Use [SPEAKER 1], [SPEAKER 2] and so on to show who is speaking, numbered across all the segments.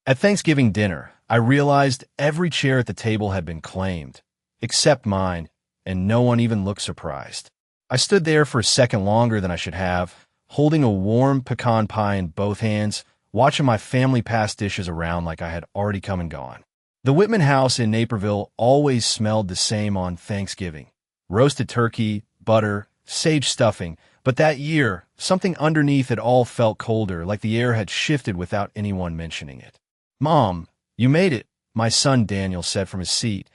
[SPEAKER 1] At Thanksgiving dinner, I realized every chair at the table had been claimed, except mine, and no one even looked surprised. I stood there for a second longer than I should have, holding a warm pecan pie in both hands, watching my family pass dishes around like I had already come and gone. The Whitman house in Naperville always smelled the same on Thanksgiving. Roasted turkey, butter, sage stuffing, but that year, something underneath it all felt colder, like the air had shifted without anyone mentioning it. "Mom, you made it," my son Daniel said from his seat,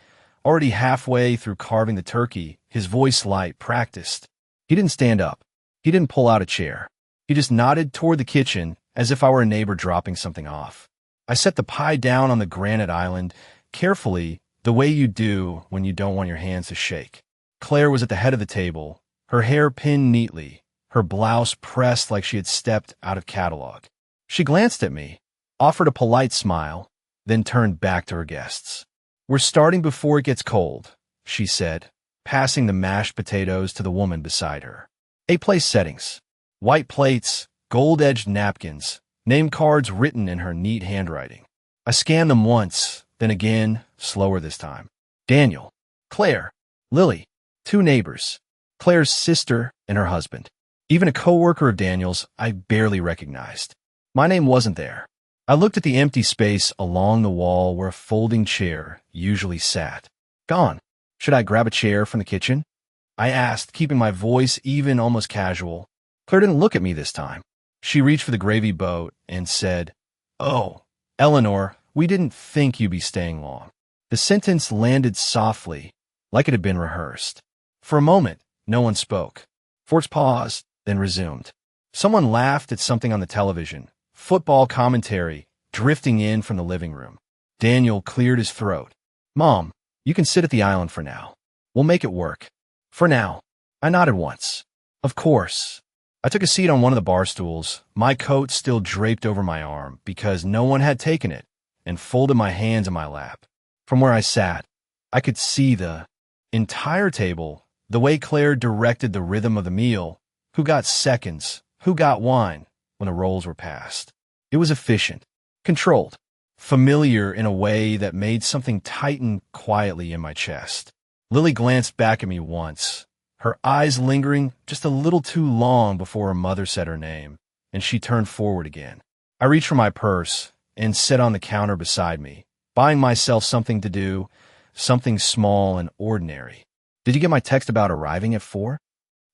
[SPEAKER 1] already halfway through carving the turkey, his voice light, practiced. He didn't stand up. He didn't pull out a chair. He just nodded toward the kitchen as if I were a neighbor dropping something off. I set the pie down on the granite island, carefully, the way you do when you don't want your hands to shake. Claire was at the head of the table, her hair pinned neatly, her blouse pressed like she had stepped out of catalog. She glanced at me, offered a polite smile, then turned back to her guests. "We're starting before it gets cold," she said, passing the mashed potatoes to the woman beside her. 8 place settings. White plates, gold-edged napkins, name cards written in her neat handwriting. I scanned them once, then again, slower this time. Daniel, Claire, Lily, 2 neighbors, Claire's sister and her husband. Even a coworker of Daniel's I barely recognized. My name wasn't there. I looked at the empty space along the wall where a folding chair usually sat. Gone. Should I grab a chair from the kitchen? I asked, keeping my voice even, almost casual. Claire didn't look at me this time. She reached for the gravy boat and said, "Oh, Eleanor, we didn't think you'd be staying long." The sentence landed softly, like it had been rehearsed. For a moment, no one spoke. Forks paused, then resumed. Someone laughed at something on the television, football commentary, drifting in from the living room. Daniel cleared his throat. "Mom, you can sit at the island for now. We'll make it work. For now." I nodded once. "Of course." I took a seat on one of the bar stools, my coat still draped over my arm because no one had taken it, and folded my hands in my lap. From where I sat, I could see the entire table, the way Claire directed the rhythm of the meal, who got seconds, who got wine, when the rolls were passed. It was efficient, controlled, familiar in a way that made something tighten quietly in my chest. Lily glanced back at me once, her eyes lingering just a little too long before her mother said her name, and she turned forward again. I reached for my purse and sat on the counter beside me, buying myself something to do, something small and ordinary. "Did you get my text about arriving at 4?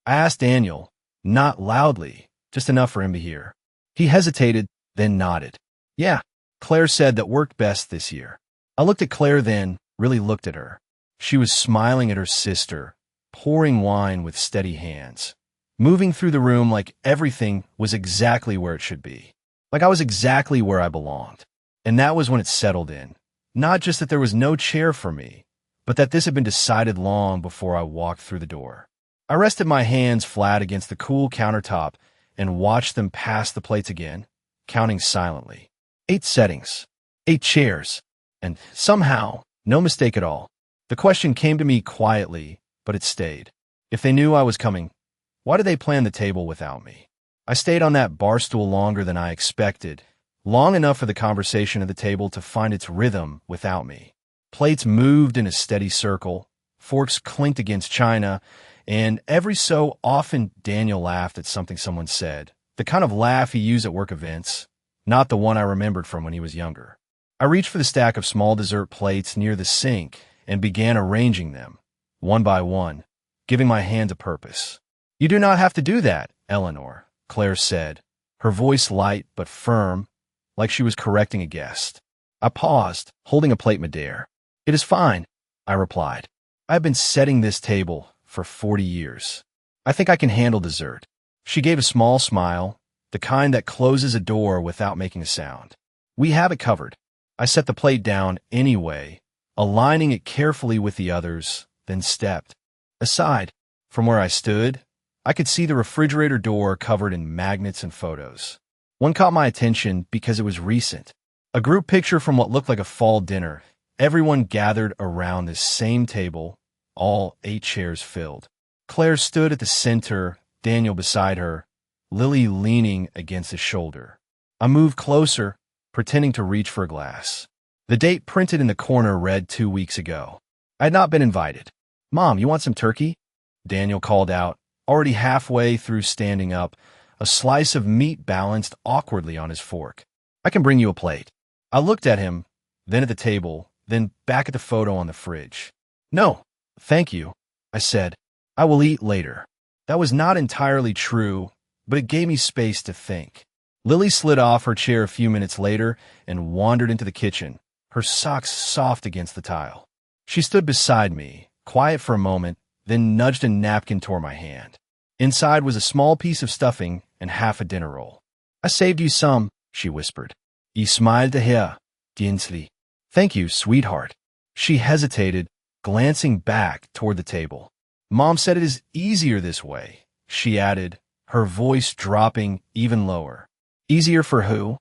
[SPEAKER 1] I asked Daniel, not loudly, just enough for him to hear. He hesitated, then nodded. "Yeah, Claire said that worked best this year." I looked at Claire then, really looked at her. She was smiling at her sister, pouring wine with steady hands, moving through the room like everything was exactly where it should be, like I was exactly where I belonged. And that was when it settled in. Not just that there was no chair for me, but that this had been decided long before I walked through the door. I rested my hands flat against the cool countertop and watched them pass the plates again, counting silently. 8 settings, 8 chairs, and somehow, no mistake at all. The question came to me quietly, but it stayed. If they knew I was coming, why did they plan the table without me? I stayed on that bar stool longer than I expected, long enough for the conversation at the table to find its rhythm without me. Plates moved in a steady circle, forks clinked against china, and every so often Daniel laughed at something someone said, the kind of laugh he used at work events, not the one I remembered from when he was younger. I reached for the stack of small dessert plates near the sink and began arranging them, one by one, giving my hand a purpose. "You do not have to do that, Eleanor," Claire said, her voice light but firm, like she was correcting a guest. I paused, holding a plate midair. "It is fine," I replied. "I have been setting this table for 40 years. I think I can handle dessert." She gave a small smile, the kind that closes a door without making a sound. "We have it covered." I set the plate down anyway, aligning it carefully with the others, then stepped aside. From where I stood, I could see the refrigerator door covered in magnets and photos. One caught my attention because it was recent. A group picture from what looked like a fall dinner, everyone gathered around this same table, all 8 chairs filled. Claire stood at the center, Daniel beside her, Lily leaning against his shoulder. I moved closer, pretending to reach for a glass. The date printed in the corner read 2 weeks ago. I had not been invited. "Mom, you want some turkey?" Daniel called out, already halfway through standing up, a slice of meat balanced awkwardly on his fork. "I can bring you a plate." I looked at him, then at the table, then back at the photo on the fridge. "No, thank you," I said. "I will eat later." That was not entirely true, but it gave me space to think. Lily slid off her chair a few minutes later and wandered into the kitchen, her socks soft against the tile. She stood beside me, quiet for a moment, then nudged a napkin toward my hand. Inside was a small piece of stuffing and half a dinner roll. "I saved you some," she whispered. "I smiled her, Dinsley." "Thank you, sweetheart." She hesitated, glancing back toward the table. "Mom said it is easier this way," she added, her voice dropping even lower. "Easier for who?"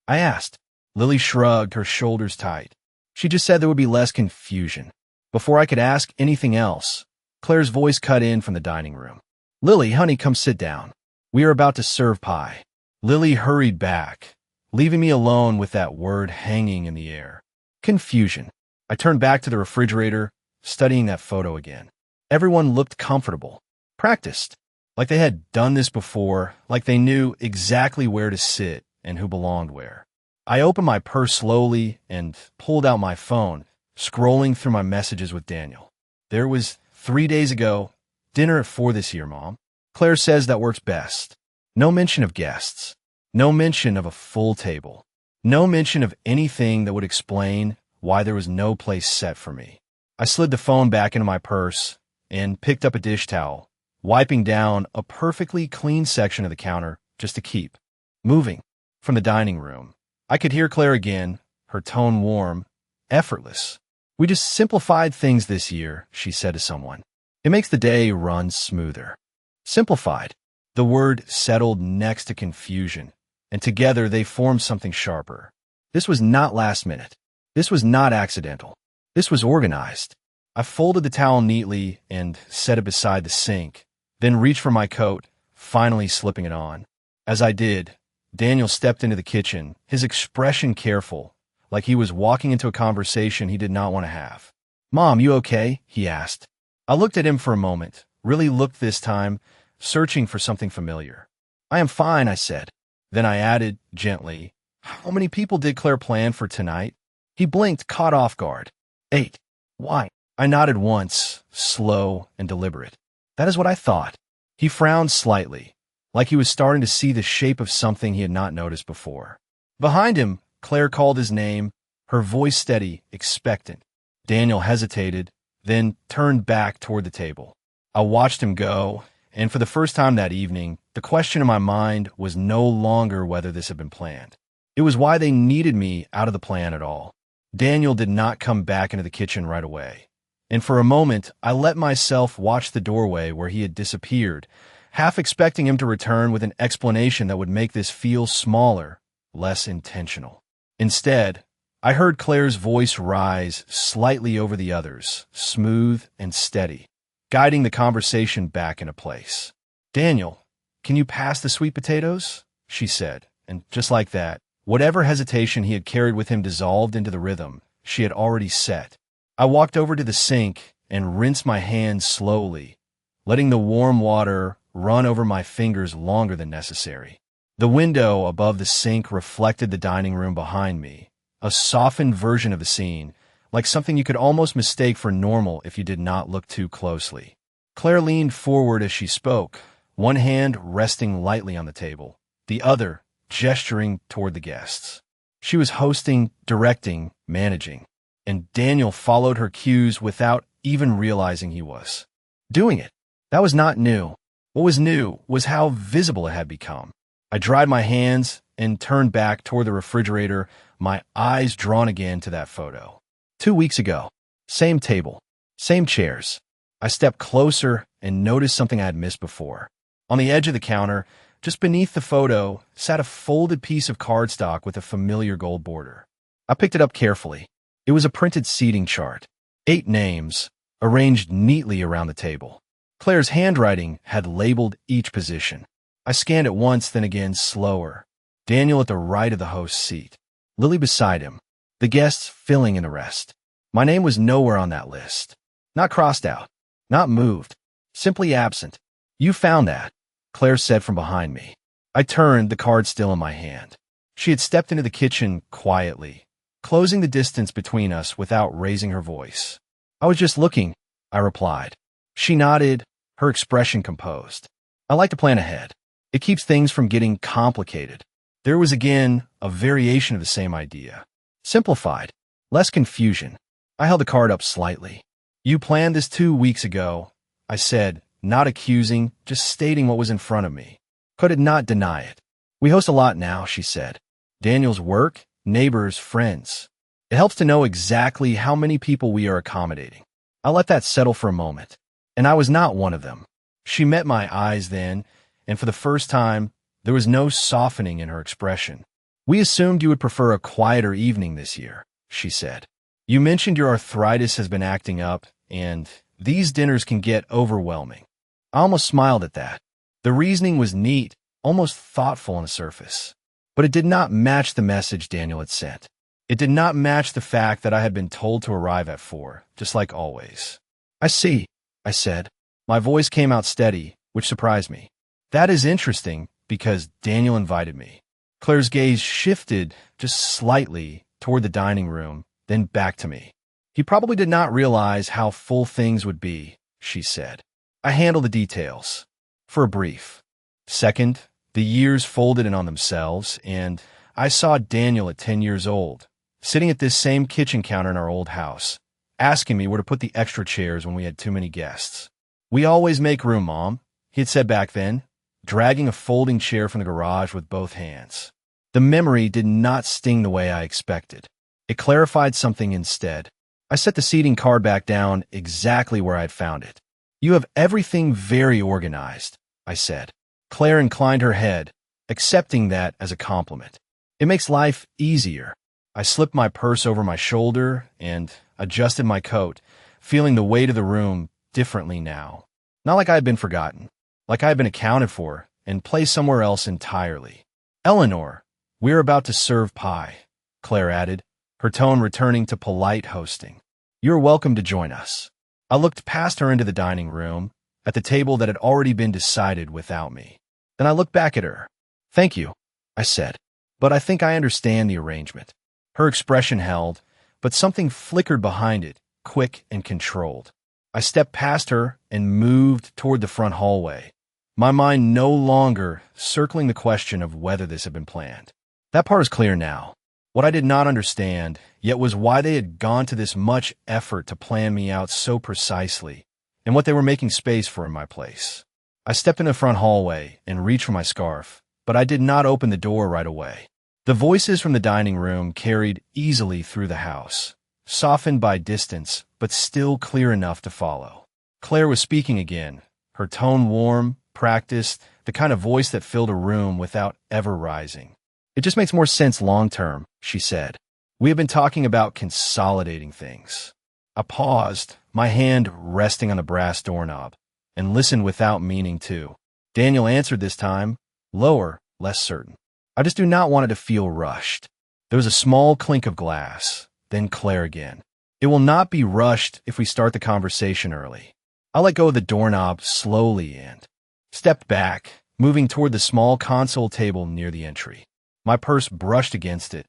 [SPEAKER 1] I asked. Lily shrugged, her shoulders tight. She just said there would be less confusion. Before I could ask anything else, Claire's voice cut in from the dining room. "Lily, honey, come sit down. We are about to serve pie." Lily hurried back, leaving me alone with that word hanging in the air. Confusion. I turned back to the refrigerator, studying that photo again. Everyone looked comfortable, practiced, like they had done this before, like they knew exactly where to sit and who belonged where. I opened my purse slowly and pulled out my phone, scrolling through my messages with Daniel. There was 3 days ago, "Dinner at 4 this year, Mom. Claire says that works best." No mention of guests. No mention of a full table. No mention of anything that would explain why there was no place set for me. I slid the phone back into my purse and picked up a dish towel, wiping down a perfectly clean section of the counter just to keep moving. From the dining room, I could hear Claire again, her tone warm, effortless. "We just simplified things this year," she said to someone. "It makes the day run smoother." Simplified. The word settled next to confusion, and together they formed something sharper. This was not last minute. This was not accidental. This was organized. I folded the towel neatly and set it beside the sink, then reached for my coat, finally slipping it on. As I did, Daniel stepped into the kitchen, his expression careful, like he was walking into a conversation he did not want to have. "Mom, you okay?" he asked. I looked at him for a moment, really looked this time, searching for something familiar. "I am fine," I said. Then I added, gently, "How many people did Claire plan for tonight?" He blinked, caught off guard. 8. "Why?" I nodded once, slow and deliberate. "That is what I thought." He frowned slightly, like he was starting to see the shape of something he had not noticed before. Behind him, Claire called his name, her voice steady, expectant. Daniel hesitated, then turned back toward the table. I watched him go, and for the first time that evening, the question in my mind was no longer whether this had been planned. It was why they needed me out of the plan at all. Daniel did not come back into the kitchen right away, and for a moment I let myself watch the doorway where he had disappeared, half expecting him to return with an explanation that would make this feel smaller, less intentional. Instead, I heard Claire's voice rise slightly over the others, smooth and steady, guiding the conversation back into place. "Daniel, can you pass the sweet potatoes?" she said, and just like that, whatever hesitation he had carried with him dissolved into the rhythm she had already set. I walked over to the sink and rinsed my hands slowly, letting the warm water run over my fingers longer than necessary. The window above the sink reflected the dining room behind me, a softened version of the scene, like something you could almost mistake for normal if you did not look too closely. Claire leaned forward as she spoke, one hand resting lightly on the table, the other gesturing toward the guests. She was hosting, directing, managing, and Daniel followed her cues without even realizing he was doing it. That was not new. What was new was how visible it had become. I dried my hands and turned back toward the refrigerator, my eyes drawn again to that photo. 2 weeks ago, same table, same chairs. I stepped closer and noticed something I had missed before. On the edge of the counter, just beneath the photo, sat a folded piece of cardstock with a familiar gold border. I picked it up carefully. It was a printed seating chart. 8 names, arranged neatly around the table. Claire's handwriting had labeled each position. I scanned it once, then again, slower. Daniel at the right of the host's seat. Lily beside him, the guests filling in the rest. My name was nowhere on that list. Not crossed out, not moved, simply absent. You found that, Claire said from behind me. I turned, the card still in my hand. She had stepped into the kitchen quietly, closing the distance between us without raising her voice. I was just looking, I replied. She nodded, her expression composed. I like to plan ahead. It keeps things from getting complicated. There was again a variation of the same idea. Simplified, less confusion. I held the card up slightly. You planned this 2 weeks ago, I said, not accusing, just stating what was in front of me. Could not deny it. We host a lot now, she said. Daniel's work, neighbors, friends. It helps to know exactly how many people we are accommodating. I let that settle for a moment, and I was not one of them. She met my eyes then, and for the first time, there was no softening in her expression. We assumed you would prefer a quieter evening this year, she said. You mentioned your arthritis has been acting up, and these dinners can get overwhelming. I almost smiled at that. The reasoning was neat, almost thoughtful on the surface. But it did not match the message Daniel had sent. It did not match the fact that I had been told to arrive at 4, just like always. I see, I said. My voice came out steady, which surprised me. That is interesting, because Daniel invited me. Claire's gaze shifted just slightly toward the dining room, then back to me. He probably did not realize how full things would be, she said. I handled the details. For a brief. Second, the years folded in on themselves, and I saw Daniel at 10 years old, sitting at this same kitchen counter in our old house, asking me where to put the extra chairs when we had too many guests. We always make room, Mom, he had said back then, dragging a folding chair from the garage with both hands. The memory did not sting the way I expected. It clarified something instead. I set the seating card back down exactly where I had found it. You have everything very organized, I said. Claire inclined her head, accepting that as a compliment. It makes life easier. I slipped my purse over my shoulder and adjusted my coat, feeling the weight of the room differently now. Not like I had been forgotten, like I had been accounted for and placed somewhere else entirely. Eleanor, we're about to serve pie, Claire added, her tone returning to polite hosting. You're welcome to join us. I looked past her into the dining room, at the table that had already been decided without me. Then I looked back at her. Thank you, I said, but I think I understand the arrangement. Her expression held, but something flickered behind it, quick and controlled. I stepped past her and moved toward the front hallway, my mind no longer circling the question of whether this had been planned. That part is clear now. What I did not understand, yet, was why they had gone to this much effort to plan me out so precisely, and what they were making space for in my place. I stepped in the front hallway and reached for my scarf, but I did not open the door right away. The voices from the dining room carried easily through the house, softened by distance, but still clear enough to follow. Claire was speaking again, her tone warm, practiced, the kind of voice that filled a room without ever rising. It just makes more sense long-term, she said. We have been talking about consolidating things. I paused, my hand resting on the brass doorknob, and listened without meaning to. Daniel answered this time, lower, less certain. I just do not want it to feel rushed. There was a small clink of glass, then Claire again. It will not be rushed if we start the conversation early. I let go of the doorknob slowly and stepped back, moving toward the small console table near the entry. My purse brushed against it,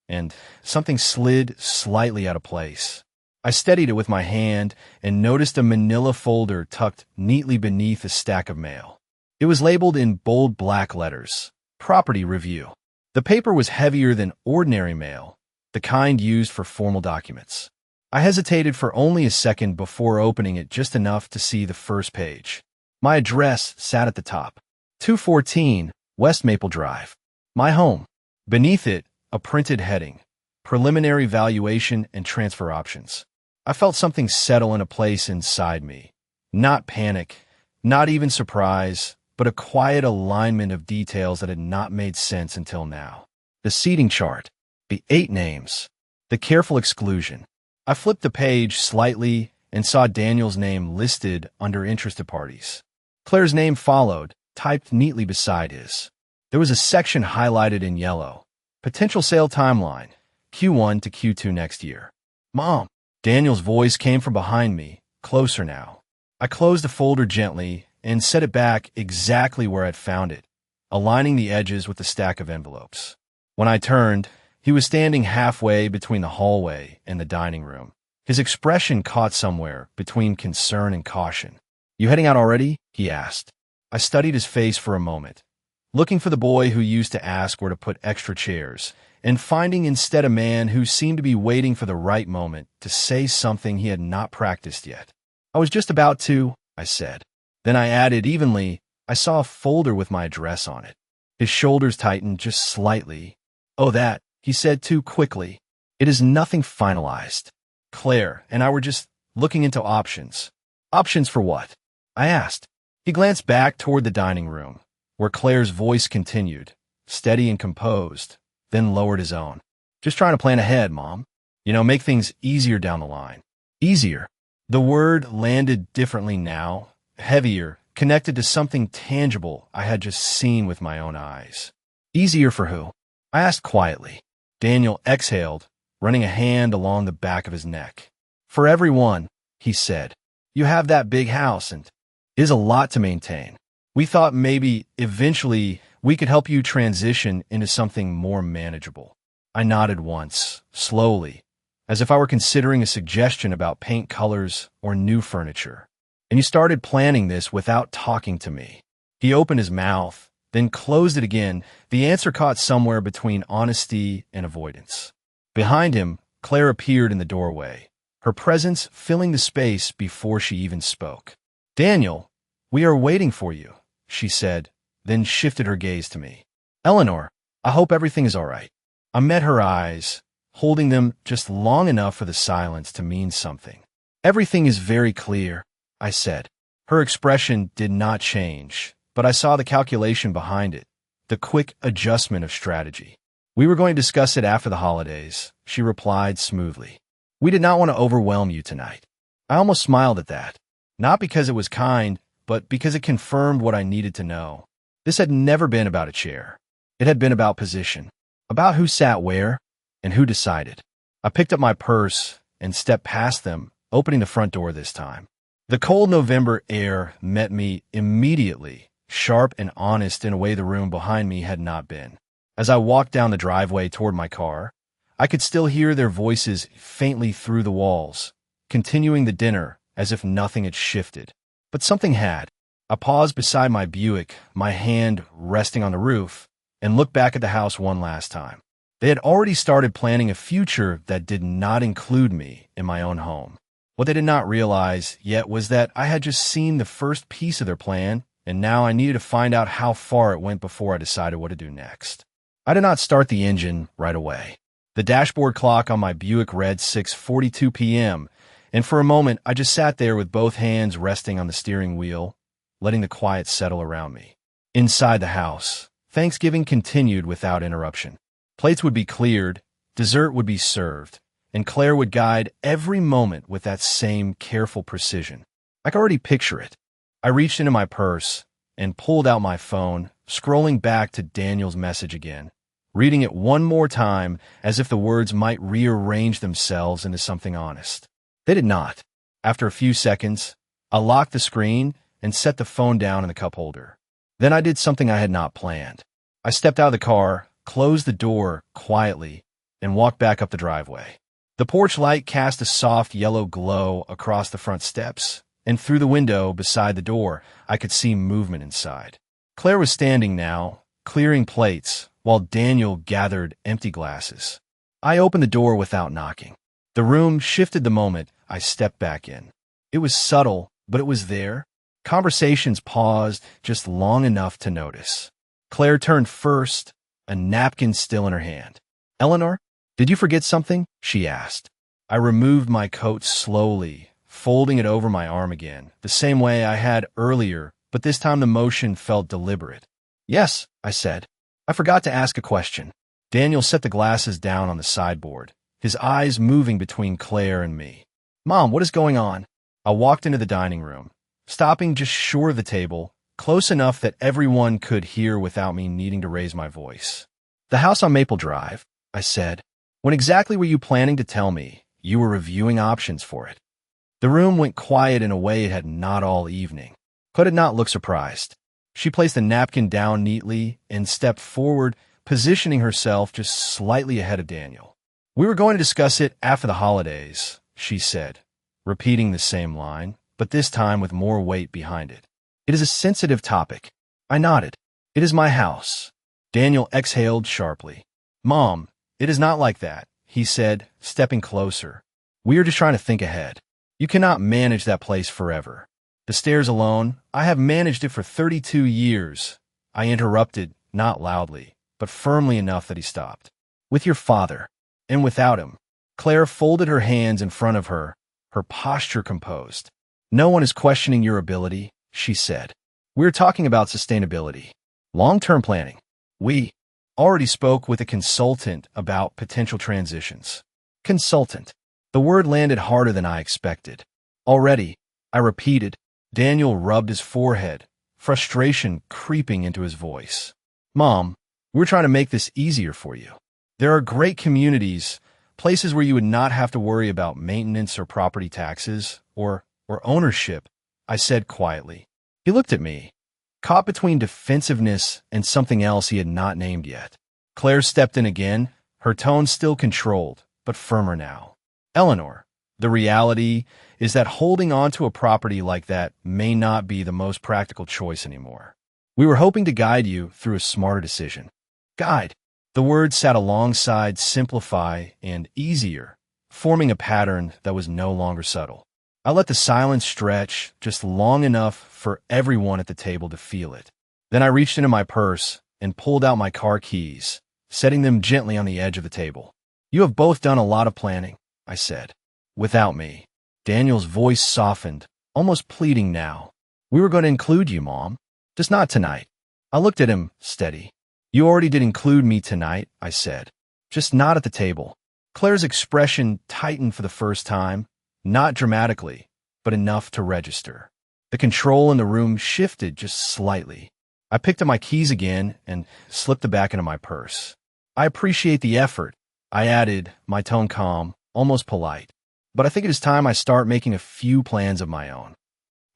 [SPEAKER 1] and something slid slightly out of place. I steadied it with my hand and noticed a manila folder tucked neatly beneath a stack of mail. It was labeled in bold black letters, Property Review. The paper was heavier than ordinary mail, the kind used for formal documents. I hesitated for only a second before opening it, just enough to see the first page. My address sat at the top, 214 West Maple Drive. My home. Beneath it, a printed heading, Preliminary Valuation and Transfer Options. I felt something settle into place inside me. Not panic, not even surprise, but a quiet alignment of details that had not made sense until now. The seating chart, the 8 names, the careful exclusion. I flipped the page slightly and saw Daniel's name listed under interested parties. Claire's name followed, typed neatly beside his. There was a section highlighted in yellow, Potential Sale Timeline, Q1 to Q2 next year. Mom! Daniel's voice came from behind me, closer now. I closed the folder gently and set it back exactly where I'd found it, aligning the edges with the stack of envelopes. When I turned, he was standing halfway between the hallway and the dining room. His expression caught somewhere between concern and caution. "You heading out already?" he asked. I studied his face for a moment, looking for the boy who used to ask where to put extra chairs, and finding instead a man who seemed to be waiting for the right moment to say something he had not practiced yet. "I was just about to," I said. Then I added evenly, "I saw a folder with my address on it." His shoulders tightened just slightly. "Oh, that," he said too quickly. "It is nothing finalized. Claire and I were just looking into options." "Options for what?" I asked. He glanced back toward the dining room, where Claire's voice continued, steady and composed, then lowered his own. "Just trying to plan ahead, Mom. Make things easier down the line." Easier. The word landed differently now, heavier, connected to something tangible I had just seen with my own eyes. "Easier for who?" I asked quietly. Daniel exhaled, running a hand along the back of his neck. "For everyone," he said. "You have that big house and it is a lot to maintain. We thought maybe eventually we could help you transition into something more manageable." I nodded once, slowly, as if I were considering a suggestion about paint colors or new furniture. "And you started planning this without talking to me." He opened his mouth, then closed it again, the answer caught somewhere between honesty and avoidance. Behind him, Claire appeared in the doorway, her presence filling the space before she even spoke. "Daniel, we are waiting for you," she said, then shifted her gaze to me. "Eleanor, I hope everything is all right." I met her eyes, holding them just long enough for the silence to mean something. "Everything is very clear," I said. Her expression did not change, but I saw the calculation behind it, the quick adjustment of strategy. "We were going to discuss it after the holidays," she replied smoothly. "We did not want to overwhelm you tonight." I almost smiled at that, not because it was kind, but because it confirmed what I needed to know. This had never been about a chair. It had been about position, about who sat where, and who decided. I picked up my purse and stepped past them, opening the front door this time. The cold November air met me immediately, sharp and honest in a way the room behind me had not been. As I walked down the driveway toward my car, I could still hear their voices faintly through the walls, continuing the dinner as if nothing had shifted. But something had. I paused beside my Buick, my hand resting on the roof, and looked back at the house one last time. They had already started planning a future that did not include me in my own home. What they did not realize yet was that I had just seen the first piece of their plan, and now I needed to find out how far it went before I decided what to do next. I did not start the engine right away. The dashboard clock on my Buick read 6:42 p.m., and for a moment I just sat there with both hands resting on the steering wheel, letting the quiet settle around me. Inside the house, Thanksgiving continued without interruption. Plates would be cleared, dessert would be served, and Claire would guide every moment with that same careful precision. I could already picture it. I reached into my purse and pulled out my phone, scrolling back to Daniel's message again, reading it one more time as if the words might rearrange themselves into something honest. They did not. After a few seconds, I locked the screen and set the phone down in the cup holder. Then I did something I had not planned. I stepped out of the car, closed the door quietly, and walked back up the driveway. The porch light cast a soft yellow glow across the front steps, and through the window beside the door, I could see movement inside. Claire was standing now, clearing plates, while Daniel gathered empty glasses. I opened the door without knocking. The room shifted the moment I stepped back in. It was subtle, but it was there. Conversations paused just long enough to notice. Claire turned first, a napkin still in her hand. "Eleanor, did you forget something?" she asked. I removed my coat slowly, folding it over my arm again, the same way I had earlier, but this time the motion felt deliberate. "Yes," I said. "I forgot to ask a question." Daniel set the glasses down on the sideboard, his eyes moving between Claire and me. "Mom, what is going on?" I walked into the dining room, stopping just short of the table, close enough that everyone could hear without me needing to raise my voice. "The house on Maple Drive," I said. When exactly were you planning to tell me you were reviewing options for it? The room went quiet in a way it had not all evening. Claire did not look surprised. She placed the napkin down neatly and stepped forward, positioning herself just slightly ahead of Daniel. We were going to discuss it after the holidays, she said, repeating the same line, but this time with more weight behind it. It is a sensitive topic. I nodded. It is my house. Daniel exhaled sharply. Mom, it is not like that, he said, stepping closer. We are just trying to think ahead. You cannot manage that place forever. The stairs alone, I have managed it for 32 years. I interrupted, not loudly, but firmly enough that he stopped. With your father. And without him. Claire folded her hands in front of her, her posture composed. No one is questioning your ability, she said. We're talking about sustainability. Long-term planning. We already spoke with a consultant about potential transitions. Consultant. The word landed harder than I expected. Already, I repeated. Daniel rubbed his forehead, frustration creeping into his voice. Mom, we're trying to make this easier for you. There are great communities, places where you would not have to worry about maintenance or property taxes or ownership, I said quietly. He looked at me, caught between defensiveness and something else he had not named yet. Claire stepped in again, her tone still controlled, but firmer now. Eleanor, the reality is that holding on to a property like that may not be the most practical choice anymore. We were hoping to guide you through a smarter decision. Guide. The word sat alongside simplify and easier, forming a pattern that was no longer subtle. I let the silence stretch just long enough for everyone at the table to feel it. Then I reached into my purse and pulled out my car keys, setting them gently on the edge of the table. You have both done a lot of planning, I said. Without me. Daniel's voice softened, almost pleading now. We were going to include you, Mom. Just not tonight. I looked at him, steady. You already did include me tonight, I said. Just not at the table. Claire's expression tightened for the first time, not dramatically, but enough to register. The control in the room shifted just slightly. I picked up my keys again and slipped them back into my purse. I appreciate the effort, I added, my tone calm, almost polite. But I think it is time I start making a few plans of my own.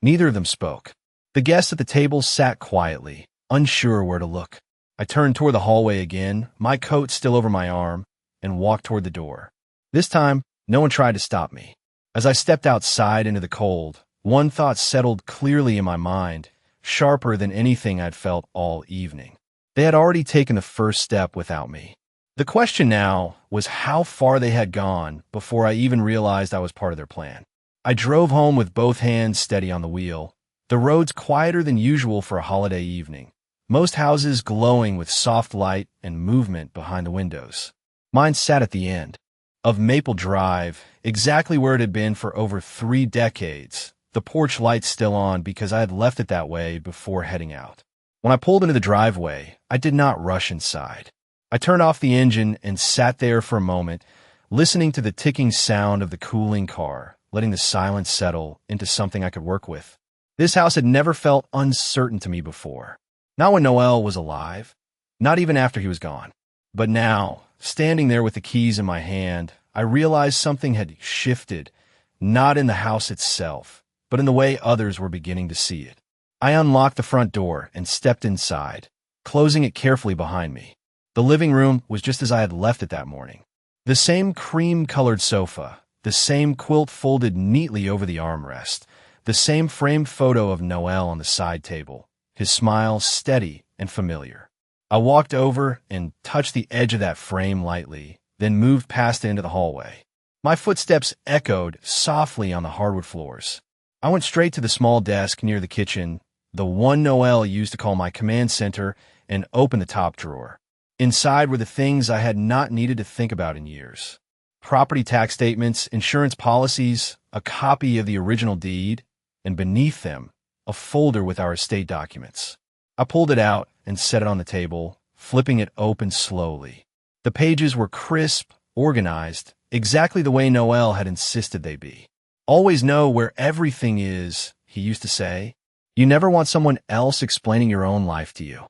[SPEAKER 1] Neither of them spoke. The guests at the table sat quietly, unsure where to look. I turned toward the hallway again, my coat still over my arm, and walked toward the door. This time, no one tried to stop me. As I stepped outside into the cold, one thought settled clearly in my mind, sharper than anything I'd felt all evening. They had already taken the first step without me. The question now was how far they had gone before I even realized I was part of their plan. I drove home with both hands steady on the wheel, the roads quieter than usual for a holiday evening, most houses glowing with soft light and movement behind the windows. Mine sat at the end of Maple Drive, exactly where it had been for over 3 decades, the porch light still on because I had left it that way before heading out. When I pulled into the driveway, I did not rush inside. I turned off the engine and sat there for a moment, listening to the ticking sound of the cooling car, letting the silence settle into something I could work with. This house had never felt uncertain to me before. Not when Noel was alive, not even after he was gone. But now, standing there with the keys in my hand, I realized something had shifted, not in the house itself, but in the way others were beginning to see it. I unlocked the front door and stepped inside, closing it carefully behind me. The living room was just as I had left it that morning. The same cream-colored sofa, the same quilt folded neatly over the armrest, the same framed photo of Noel on the side table, his smile steady and familiar. I walked over and touched the edge of that frame lightly, then moved past it into the hallway. My footsteps echoed softly on the hardwood floors. I went straight to the small desk near the kitchen, the one Noel used to call my command center, and opened the top drawer. Inside were the things I had not needed to think about in years. Property tax statements, insurance policies, a copy of the original deed, and beneath them, a folder with our estate documents. I pulled it out and set it on the table, flipping it open slowly. The pages were crisp, organized, exactly the way Noel had insisted they be. Always know where everything is, he used to say. You never want someone else explaining your own life to you.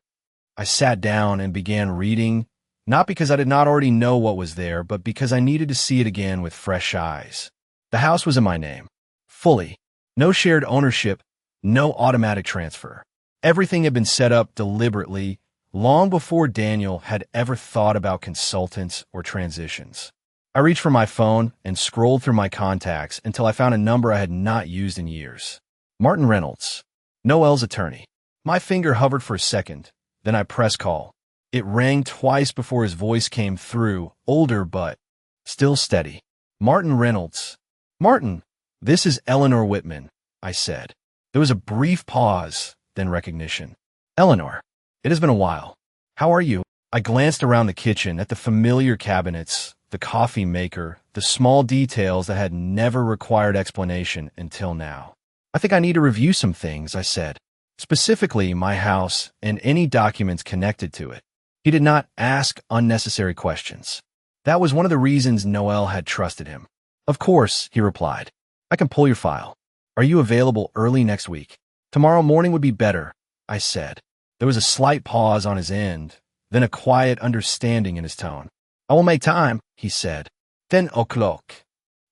[SPEAKER 1] I sat down and began reading, Not because I did not already know what was there, but because I needed to see it again with fresh eyes. The house was in my name. Fully. No shared ownership, no automatic transfer. Everything had been set up deliberately, long before Daniel had ever thought about consultants or transitions. I reached for my phone and scrolled through my contacts until I found a number I had not used in years. Martin Reynolds, Noel's attorney. My finger hovered for a second, then I pressed call. It rang twice before his voice came through, older but still steady. Martin Reynolds. Martin, this is Eleanor Whitman, I said. There was a brief pause, then recognition. Eleanor, it has been a while. How are you? I glanced around the kitchen at the familiar cabinets, the coffee maker, the small details that had never required explanation until now. I think I need to review some things, I said. Specifically, my house and any documents connected to it. He did not ask unnecessary questions. That was one of the reasons Noel had trusted him. Of course, he replied. I can pull your file. Are you available early next week? Tomorrow morning would be better, I said. There was a slight pause on his end, then a quiet understanding in his tone. I will make time, he said. 10 o'clock.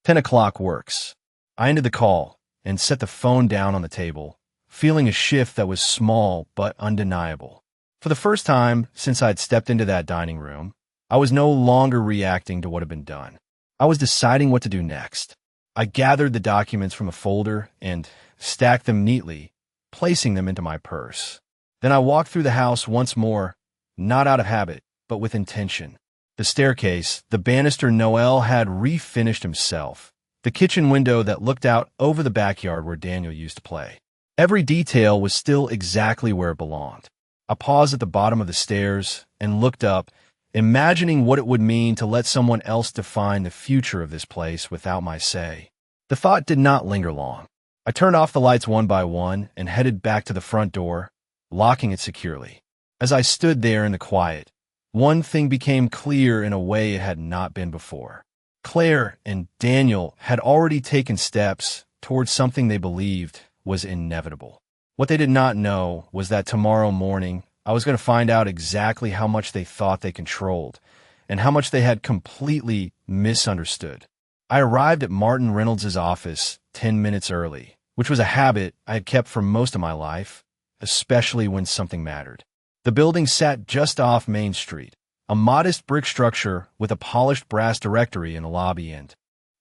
[SPEAKER 1] 10 o'clock works. I ended the call and set the phone down on the table, feeling a shift that was small but undeniable. For the first time since I had stepped into that dining room, I was no longer reacting to what had been done. I was deciding what to do next. I gathered the documents from a folder and stacked them neatly, placing them into my purse. Then I walked through the house once more, not out of habit, but with intention. The staircase, the banister Noel had refinished himself, the kitchen window that looked out over the backyard where Daniel used to play. Every detail was still exactly where it belonged. I paused at the bottom of the stairs and looked up, imagining what it would mean to let someone else define the future of this place without my say. The thought did not linger long. I turned off the lights one by one and headed back to the front door, locking it securely. As I stood there in the quiet, one thing became clear in a way it had not been before. Claire and Daniel had already taken steps towards something they believed was inevitable. What they did not know was that tomorrow morning I was going to find out exactly how much they thought they controlled and how much they had completely misunderstood. I arrived at Martin Reynolds' office 10 minutes early, which was a habit I had kept for most of my life, especially when something mattered. The building sat just off Main Street, a modest brick structure with a polished brass directory in the lobby and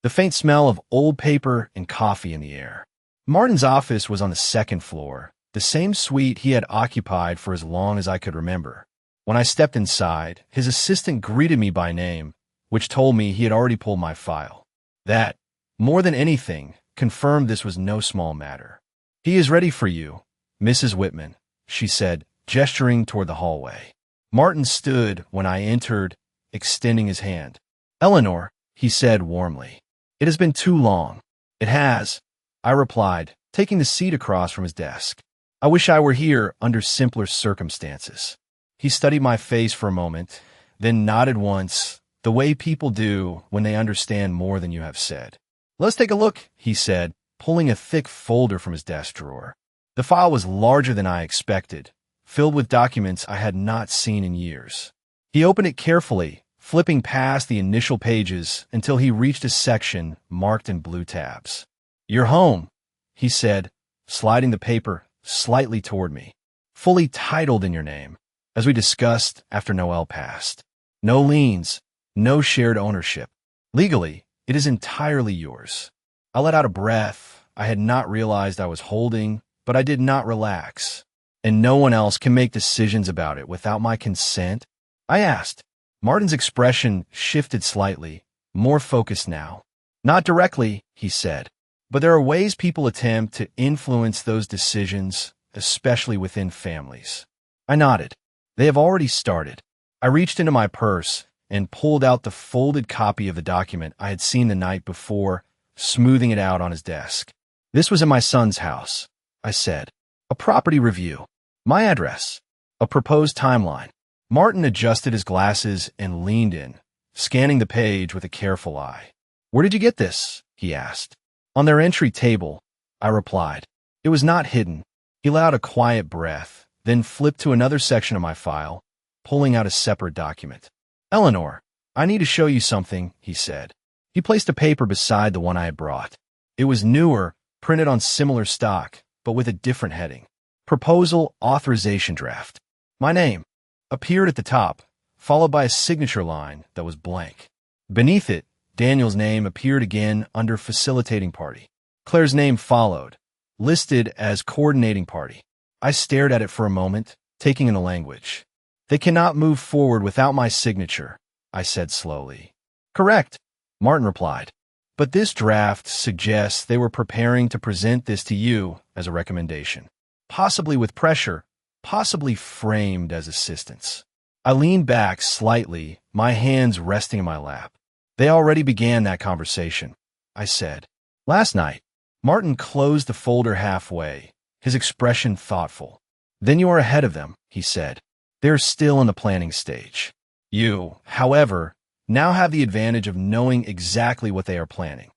[SPEAKER 1] the faint smell of old paper and coffee in the air. Martin's office was on the second floor, the same suite he had occupied for as long as I could remember. When I stepped inside, his assistant greeted me by name, which told me he had already pulled my file. That, more than anything, confirmed this was no small matter. He is ready for you, Mrs. Whitman, she said, gesturing toward the hallway. Martin stood when I entered, extending his hand. Eleanor, he said warmly. It has been too long. It has, I replied, taking the seat across from his desk. I wish I were here under simpler circumstances. He studied my face for a moment, then nodded once, the way people do when they understand more than you have said. Let's take a look, he said, pulling a thick folder from his desk drawer. The file was larger than I expected, filled with documents I had not seen in years. He opened it carefully, flipping past the initial pages until he reached a section marked in blue tabs. You're home, he said, sliding the paper slightly toward me. Fully titled in your name, as we discussed after Noel passed. No liens, no shared ownership. Legally, it is entirely yours. I let out a breath I had not realized I was holding, but I did not relax. And no one else can make decisions about it without my consent? I asked. Martin's expression shifted slightly, more focused now. Not directly, he said, but there are ways people attempt to influence those decisions, especially within families. I nodded. They have already started. I reached into my purse and pulled out the folded copy of the document I had seen the night before, smoothing it out on his desk. This was in my son's house, I said. A property review. My address. A proposed timeline. Martin adjusted his glasses and leaned in, scanning the page with a careful eye. Where did you get this? He asked. On their entry table, I replied. It was not hidden. He allowed a quiet breath, then flipped to another section of my file, pulling out a separate document. Eleanor, I need to show you something, he said. He placed a paper beside the one I had brought. It was newer, printed on similar stock, but with a different heading. Proposal Authorization Draft. My name appeared at the top, followed by a signature line that was blank. Beneath it, Daniel's name appeared again under facilitating party. Claire's name followed, listed as coordinating party. I stared at it for a moment, taking in the language. They cannot move forward without my signature, I said slowly. Correct, Martin replied. But this draft suggests they were preparing to present this to you as a recommendation. Possibly with pressure, possibly framed as assistance. I leaned back slightly, my hands resting in my lap. They already began that conversation, I said. Last night, Martin closed the folder halfway, his expression thoughtful. Then you are ahead of them, he said. They're still in the planning stage. You, however, now have the advantage of knowing exactly what they are planning.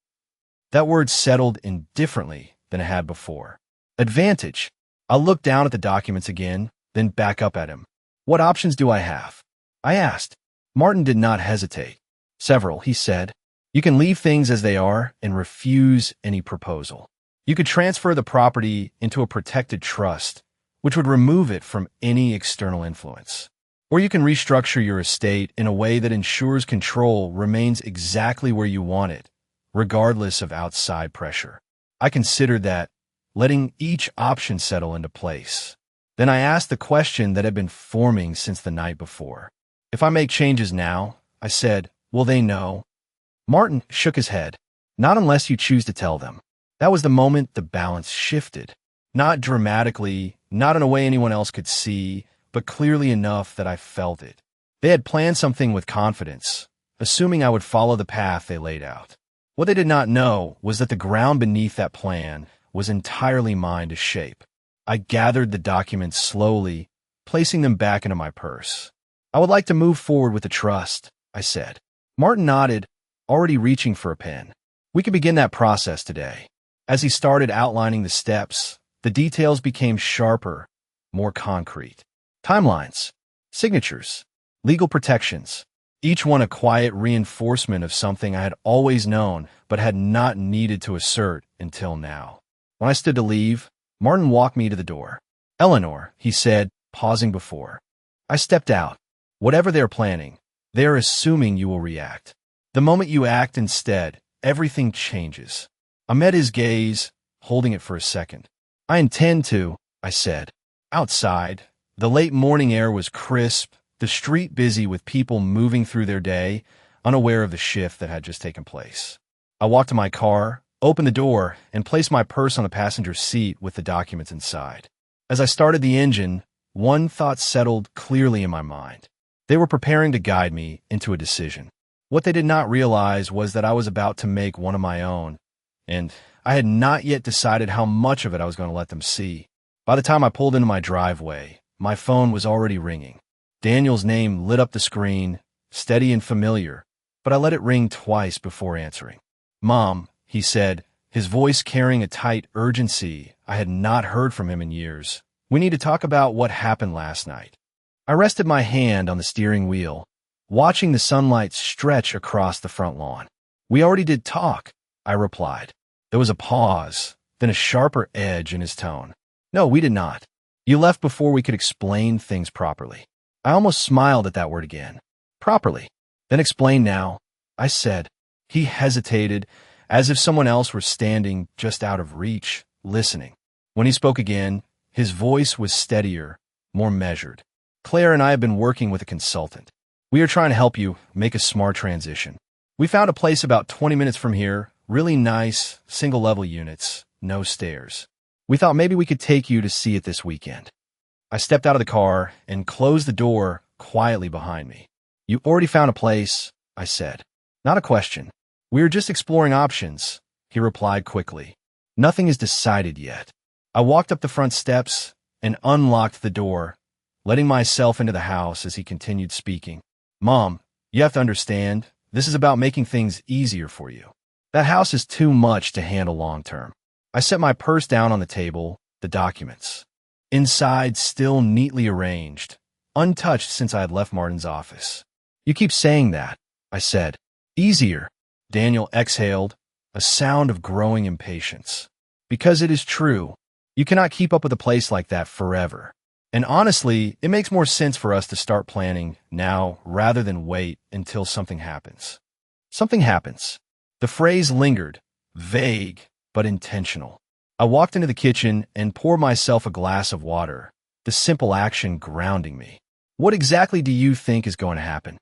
[SPEAKER 1] That word settled in differently than it had before. Advantage. I looked down at the documents again, then back up at him. What options do I have? I asked. Martin did not hesitate. Several, he said. You can leave things as they are and refuse any proposal. You could transfer the property into a protected trust, which would remove it from any external influence. Or you can restructure your estate in a way that ensures control remains exactly where you want it, regardless of outside pressure. I considered that, letting each option settle into place. Then I asked the question that had been forming since the night before. If I make changes now, I said, will they know? Martin shook his head. Not unless you choose to tell them. That was the moment the balance shifted. Not dramatically, not in a way anyone else could see, but clearly enough that I felt it. They had planned something with confidence, assuming I would follow the path they laid out. What they did not know was that the ground beneath that plan was entirely mine to shape. I gathered the documents slowly, placing them back into my purse. I would like to move forward with the trust, I said. Martin nodded, already reaching for a pen. We could begin that process today. As he started outlining the steps, the details became sharper, more concrete. Timelines, signatures, legal protections, each one a quiet reinforcement of something I had always known but had not needed to assert until now. When I stood to leave, Martin walked me to the door. Eleanor, he said, pausing before. I stepped out. Whatever they're planning, they are assuming you will react. The moment you act instead, everything changes. I met his gaze, holding it for a second. I intend to, I said. Outside, the late morning air was crisp, the street busy with people moving through their day, unaware of the shift that had just taken place. I walked to my car, opened the door, and placed my purse on the passenger seat with the documents inside. As I started the engine, one thought settled clearly in my mind. They were preparing to guide me into a decision. What they did not realize was that I was about to make one of my own, and I had not yet decided how much of it I was going to let them see. By the time I pulled into my driveway, my phone was already ringing. Daniel's name lit up the screen, steady and familiar, but I let it ring twice before answering. Mom, he said, his voice carrying a tight urgency I had not heard from him in years. We need to talk about what happened last night. I rested my hand on the steering wheel, watching the sunlight stretch across the front lawn. We already did talk, I replied. There was a pause, then a sharper edge in his tone. No, we did not. You left before we could explain things properly. I almost smiled at that word again. Properly. Then explain now, I said. He hesitated, as if someone else were standing just out of reach, listening. When he spoke again, his voice was steadier, more measured. Claire and I have been working with a consultant. We are trying to help you make a smart transition. We found a place about 20 minutes from here, really nice, single-level units, no stairs. We thought maybe we could take you to see it this weekend. I stepped out of the car and closed the door quietly behind me. You already found a place, I said. Not a question. We are just exploring options, he replied quickly. Nothing is decided yet. I walked up the front steps and unlocked the door, letting myself into the house as he continued speaking. Mom, you have to understand, this is about making things easier for you. That house is too much to handle long term. I set my purse down on the table, the documents. Inside, still neatly arranged, untouched since I had left Martin's office. You keep saying that, I said. Easier. Daniel exhaled, a sound of growing impatience. Because it is true. You cannot keep up with a place like that forever. And honestly, it makes more sense for us to start planning now rather than wait until something happens. Something happens. The phrase lingered, vague, but intentional. I walked into the kitchen and poured myself a glass of water, the simple action grounding me. What exactly do you think is going to happen?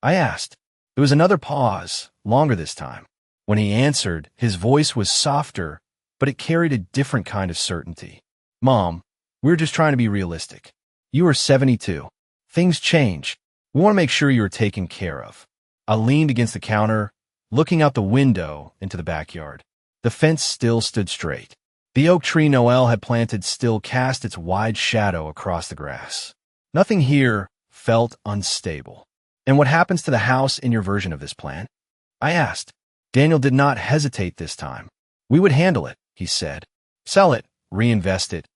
[SPEAKER 1] I asked. There was another pause, longer this time. When he answered, his voice was softer, but it carried a different kind of certainty. Mom, we're just trying to be realistic. You are 72. Things change. We want to make sure you are taken care of. I leaned against the counter, looking out the window into the backyard. The fence still stood straight. The oak tree Noel had planted still cast its wide shadow across the grass. Nothing here felt unstable. And what happens to the house in your version of this plan? I asked. Daniel did not hesitate this time. We would handle it, he said. Sell it, reinvest it.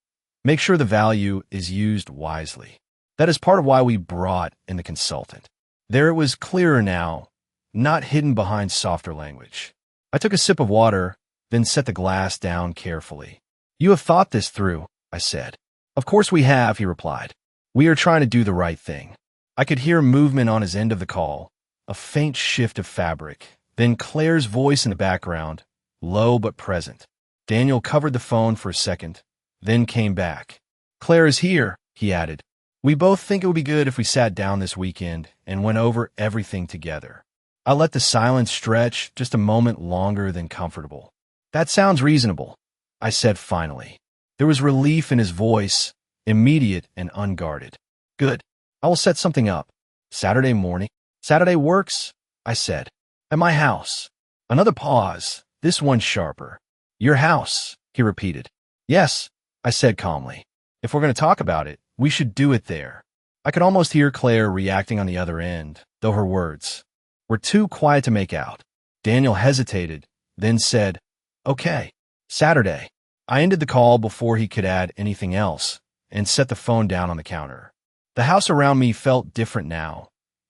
[SPEAKER 1] Make sure the value is used wisely. That is part of why we brought in the consultant. There it was clearer now, not hidden behind softer language. I took a sip of water, then set the glass down carefully. You have thought this through, I said. Of course we have, he replied. We are trying to do the right thing. I could hear movement on his end of the call, a faint shift of fabric, then Claire's voice in the background, low but present. Daniel covered the phone for a second, then came back. Claire is here, he added. We both think it would be good if we sat down this weekend and went over everything together. I let the silence stretch just a moment longer than comfortable. That sounds reasonable, I said finally. There was relief in his voice, immediate and unguarded. Good. I will set something up. Saturday morning. Saturday works, I said. At my house. Another pause, this one sharper. Your house, he repeated. Yes, I said calmly. If we're going to talk about it, we should do it there. I could almost hear Claire reacting on the other end, though her words were too quiet to make out. Daniel hesitated, then said, Okay, Saturday. I ended the call before he could add anything else and set the phone down on the counter. The house around me felt different now.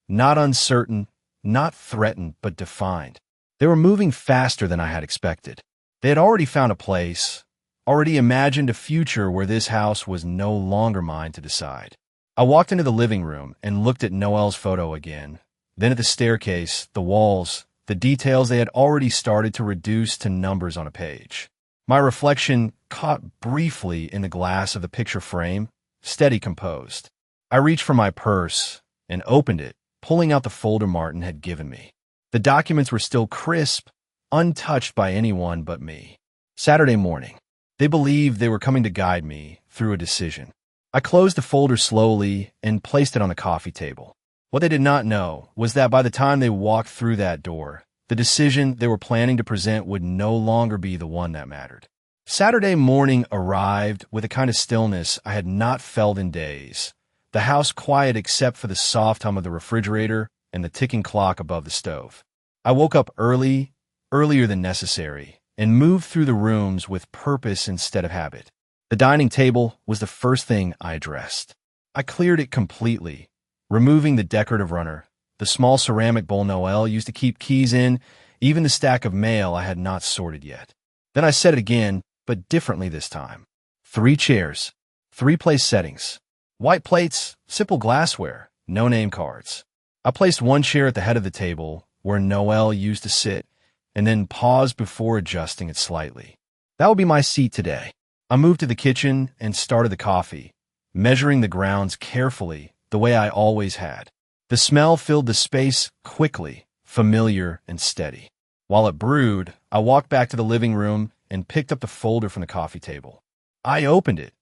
[SPEAKER 1] Not uncertain, not threatened, but defined. They were moving faster than I had expected. They had already found a place, already imagined a future where this house was no longer mine to decide. I walked into the living room and looked at Noel's photo again, then at the staircase, the walls, the details they had already started to reduce to numbers on a page. My reflection caught briefly in the glass of the picture frame, steady, composed. I reached for my purse and opened it, pulling out the folder Martin had given me. The documents were still crisp, untouched by anyone but me. Saturday morning. They believed they were coming to guide me through a decision. I closed the folder slowly and placed it on the coffee table. What they did not know was that by the time they walked through that door, the decision they were planning to present would no longer be the one that mattered. Saturday morning arrived with a kind of stillness I had not felt in days. The house quiet except for the soft hum of the refrigerator and the ticking clock above the stove. I woke up early, earlier than necessary, and moved through the rooms with purpose instead of habit. The dining table was the first thing I addressed. I cleared it completely, removing the decorative runner, the small ceramic bowl Noel used to keep keys in, even the stack of mail I had not sorted yet. Then I said it again, but differently this time. 3 chairs, 3 place settings. White plates, simple glassware, no name cards. I placed one chair at the head of the table, where Noel used to sit, and then paused before adjusting it slightly. That would be my seat today. I moved to the kitchen and started the coffee, measuring the grounds carefully, the way I always had. The smell filled the space quickly, familiar and steady. While it brewed, I walked back to the living room and picked up the folder from the coffee table. I opened it,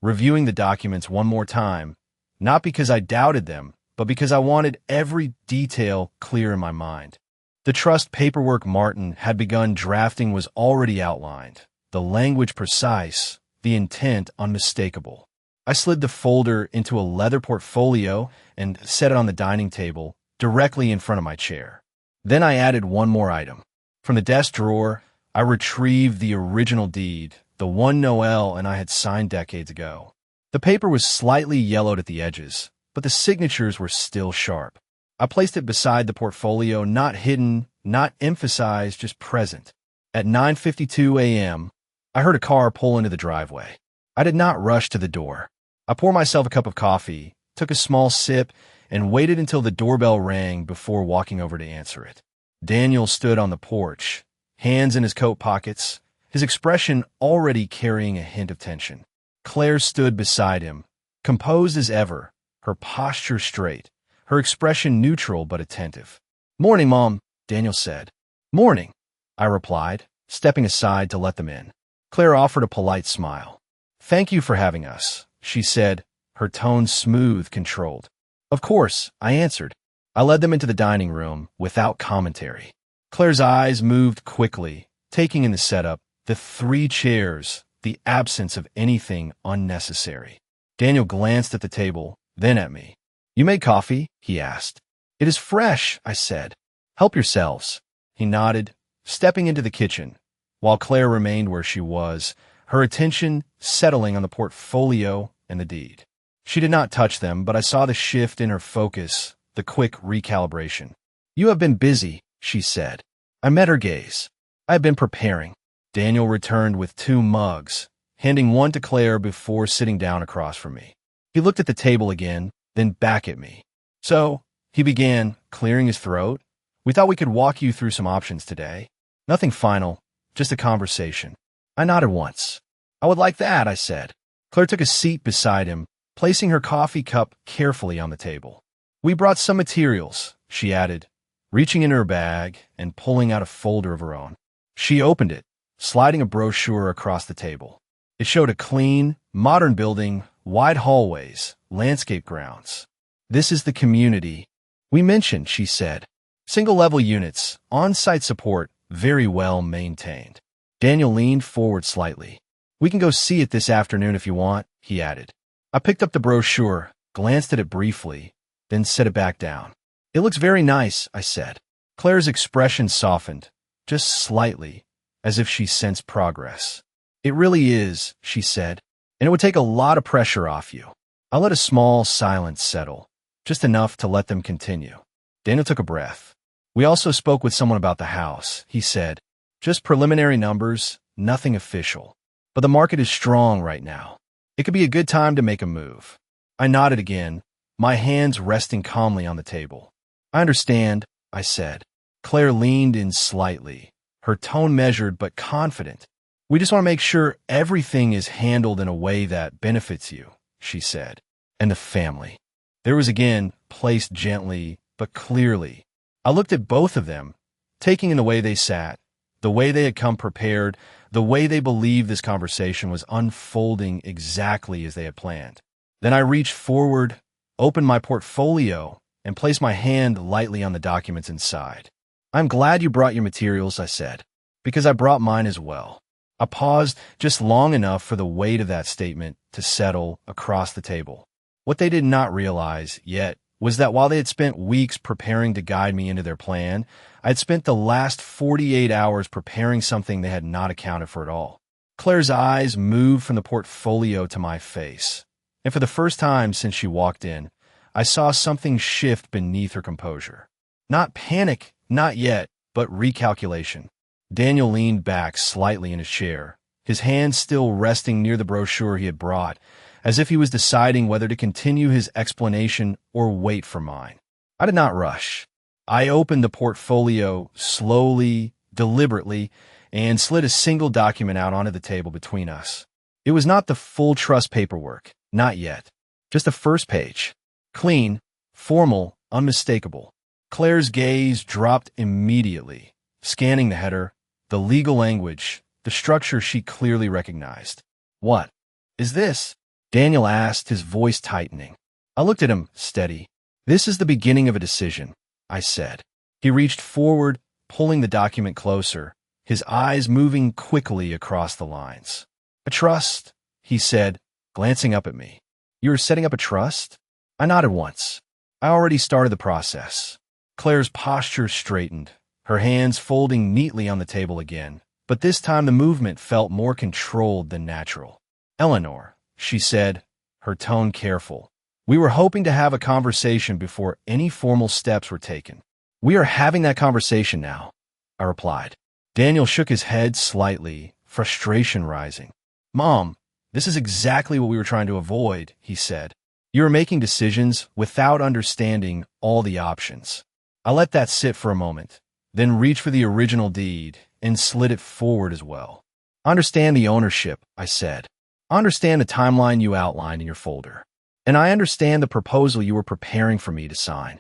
[SPEAKER 1] reviewing the documents one more time, not because I doubted them, but because I wanted every detail clear in my mind. The trust paperwork Martin had begun drafting was already outlined, the language precise, the intent unmistakable. I slid the folder into a leather portfolio and set it on the dining table, directly in front of my chair. Then I added one more item. From the desk drawer, I retrieved the original deed, the one Noel and I had signed decades ago. The paper was slightly yellowed at the edges, but the signatures were still sharp. I placed it beside the portfolio, not hidden, not emphasized, just present. At 9:52 a.m., I heard a car pull into the driveway. I did not rush to the door. I poured myself a cup of coffee, took a small sip, and waited until the doorbell rang before walking over to answer it. Daniel stood on the porch, hands in his coat pockets, his expression already carrying a hint of tension. Claire stood beside him, composed as ever, her posture straight, her expression neutral but attentive. "Morning, Mom," Daniel said. "Morning," I replied, stepping aside to let them in. Claire offered a polite smile. "Thank you for having us," she said, her tone smooth, controlled. "Of course," I answered. I led them into the dining room without commentary. Claire's eyes moved quickly, taking in the setup, the 3 chairs, the absence of anything unnecessary. Daniel glanced at the table, then at me. "You made coffee?" he asked. "It is fresh," I said. "Help yourselves." He nodded, stepping into the kitchen, while Claire remained where she was, her attention settling on the portfolio and the deed. She did not touch them, but I saw the shift in her focus, the quick recalibration. "You have been busy," she said. I met her gaze. "I have been preparing." Daniel returned with 2 mugs, handing one to Claire before sitting down across from me. He looked at the table again, then back at me. "So," he began, clearing his throat, "we thought we could walk you through some options today. Nothing final, just a conversation." I nodded once. "I would like that," I said. Claire took a seat beside him, placing her coffee cup carefully on the table. "We brought some materials," she added, reaching into her bag and pulling out a folder of her own. She opened it, sliding a brochure across the table. It showed a clean, modern building, wide hallways, landscape grounds. "This is the community we mentioned," she said. "Single-level units, on-site support, very well maintained." Daniel leaned forward slightly. "We can go see it this afternoon if you want," he added. I picked up the brochure, glanced at it briefly, then set it back down. "It looks very nice," I said. Claire's expression softened, just slightly, as if she sensed progress. "It really is," she said, "and it would take a lot of pressure off you." I let a small silence settle, just enough to let them continue. Daniel took a breath. "We also spoke with someone about the house," he said. "Just preliminary numbers, nothing official. But the market is strong right now. It could be a good time to make a move." I nodded again, my hands resting calmly on the table. "I understand," I said. Claire leaned in slightly, her tone measured but confident. "We just want to make sure everything is handled in a way that benefits you," she said, "and the family." There was again, placed gently but clearly. I looked at both of them, taking in the way they sat, the way they had come prepared, the way they believed this conversation was unfolding exactly as they had planned. Then I reached forward, opened my portfolio, and placed my hand lightly on the documents inside. "I'm glad you brought your materials," I said, "because I brought mine as well." I paused just long enough for the weight of that statement to settle across the table. What they did not realize yet was that while they had spent weeks preparing to guide me into their plan, I had spent the last 48 hours preparing something they had not accounted for at all. Claire's eyes moved from the portfolio to my face, and for the first time since she walked in, I saw something shift beneath her composure. Not panic, not yet, but recalculation. Daniel leaned back slightly in his chair, his hand still resting near the brochure he had brought, as if he was deciding whether to continue his explanation or wait for mine. I did not rush. I opened the portfolio slowly, deliberately, and slid a single document out onto the table between us. It was not the full trust paperwork, not yet. Just the first page. Clean, formal, unmistakable. Claire's gaze dropped immediately, scanning the header, the legal language, the structure she clearly recognized. "What is this?" Daniel asked, his voice tightening. I looked at him, steady. "This is the beginning of a decision," I said. He reached forward, pulling the document closer, his eyes moving quickly across the lines. "A trust," he said, glancing up at me. "You are setting up a trust?" I nodded once. I already started the process. Claire's posture straightened, her hands folding neatly on the table again, but this time the movement felt more controlled than natural. "Eleanor," she said, her tone careful, We were hoping to have a conversation before any formal steps were taken. We are having that conversation now, I replied. Daniel shook his head slightly, frustration rising. Mom, this is exactly what we were trying to avoid, he said. You are making decisions without understanding all the options. I let that sit for a moment, then reached for the original deed and slid it forward as well. I understand the ownership, I said. I understand the timeline you outlined in your folder. And I understand the proposal you were preparing for me to sign.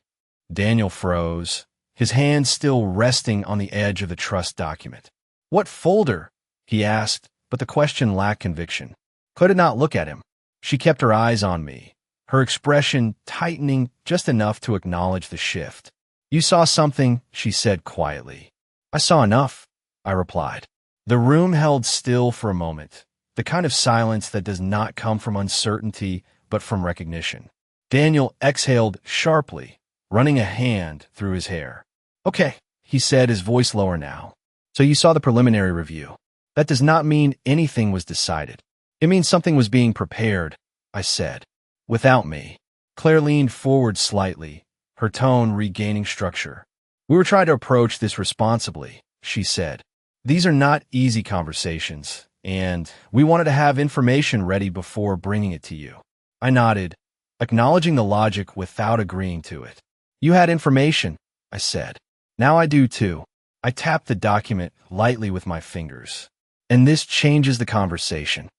[SPEAKER 1] Daniel froze, his hand still resting on the edge of the trust document. What folder? He asked, but the question lacked conviction. Claire did not look at him. She kept her eyes on me, her expression tightening just enough to acknowledge the shift. You saw something, she said quietly. I saw enough, I replied. The room held still for a moment, the kind of silence that does not come from uncertainty, but from recognition. Daniel exhaled sharply, running a hand through his hair. Okay, he said, his voice lower now. So you saw the preliminary review. That does not mean anything was decided. It means something was being prepared, I said. Without me. Claire leaned forward slightly, her tone regaining structure. We were trying to approach this responsibly, she said. These are not easy conversations, and we wanted to have information ready before bringing it to you. I nodded, acknowledging the logic without agreeing to it. You had information, I said. Now I do too. I tapped the document lightly with my fingers. And this changes the conversation.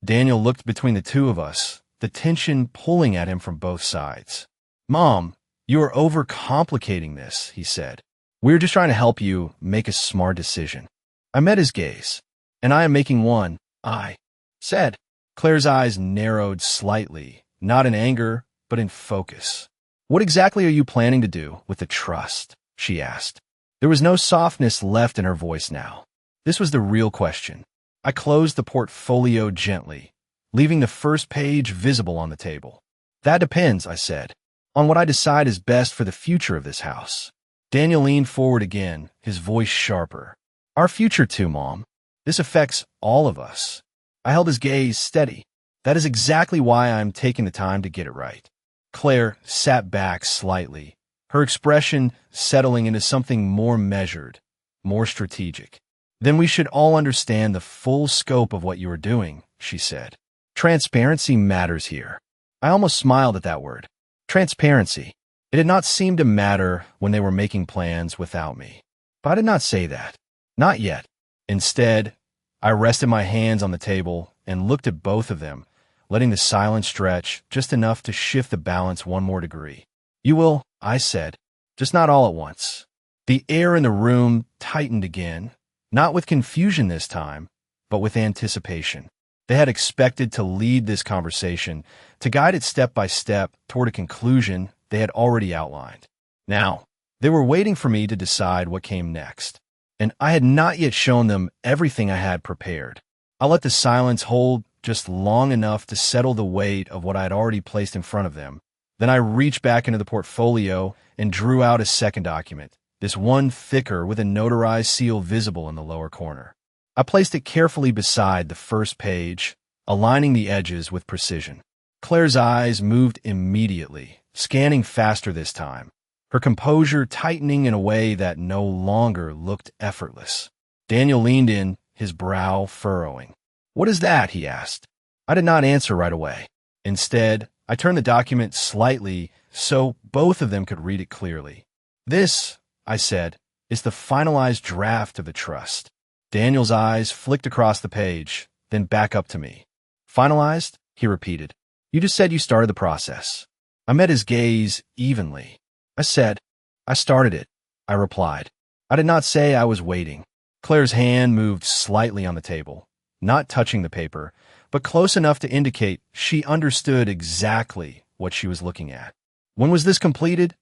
[SPEAKER 1] Daniel looked between the two of us, the tension pulling at him from both sides. Mom, you are overcomplicating this, he said. We're just trying to help you make a smart decision. I met his gaze. And I am making one, I said. Claire's eyes narrowed slightly, not in anger, but in focus. What exactly are you planning to do with the trust? She asked. There was no softness left in her voice now. This was the real question. I closed the portfolio gently, leaving the first page visible on the table. That depends, I said, on what I decide is best for the future of this house. Daniel leaned forward again, his voice sharper. Our future too, Mom. This affects all of us. I held his gaze steady. That is exactly why I'm taking the time to get it right. Claire sat back slightly, her expression settling into something more measured, more strategic. Then we should all understand the full scope of what you are doing, she said. Transparency matters here. I almost smiled at that word. Transparency. It did not seem to matter when they were making plans without me. But I did not say that. Not yet. Instead, I rested my hands on the table and looked at both of them, letting the silence stretch just enough to shift the balance one more degree. You will, I said, just not all at once. The air in the room tightened again, not with confusion this time, but with anticipation. They had expected to lead this conversation, to guide it step by step toward a conclusion they had already outlined. Now, they were waiting for me to decide what came next, and I had not yet shown them everything I had prepared. I let the silence hold just long enough to settle the weight of what I had already placed in front of them. Then I reached back into the portfolio and drew out a second document, this one thicker with a notarized seal visible in the lower corner. I placed it carefully beside the first page, aligning the edges with precision. Claire's eyes moved immediately, scanning faster this time, her composure tightening in a way that no longer looked effortless. Daniel leaned in, his brow furrowing. What is that? He asked. I did not answer right away. Instead, I turned the document slightly so both of them could read it clearly. This, I said, is the finalized draft of the trust. Daniel's eyes flicked across the page, then back up to me. Finalized? He repeated. You just said you started the process. I met his gaze evenly. I said, I started it, I replied. I did not say I was waiting. Claire's hand moved slightly on the table, not touching the paper, but close enough to indicate she understood exactly what she was looking at. When was this completed?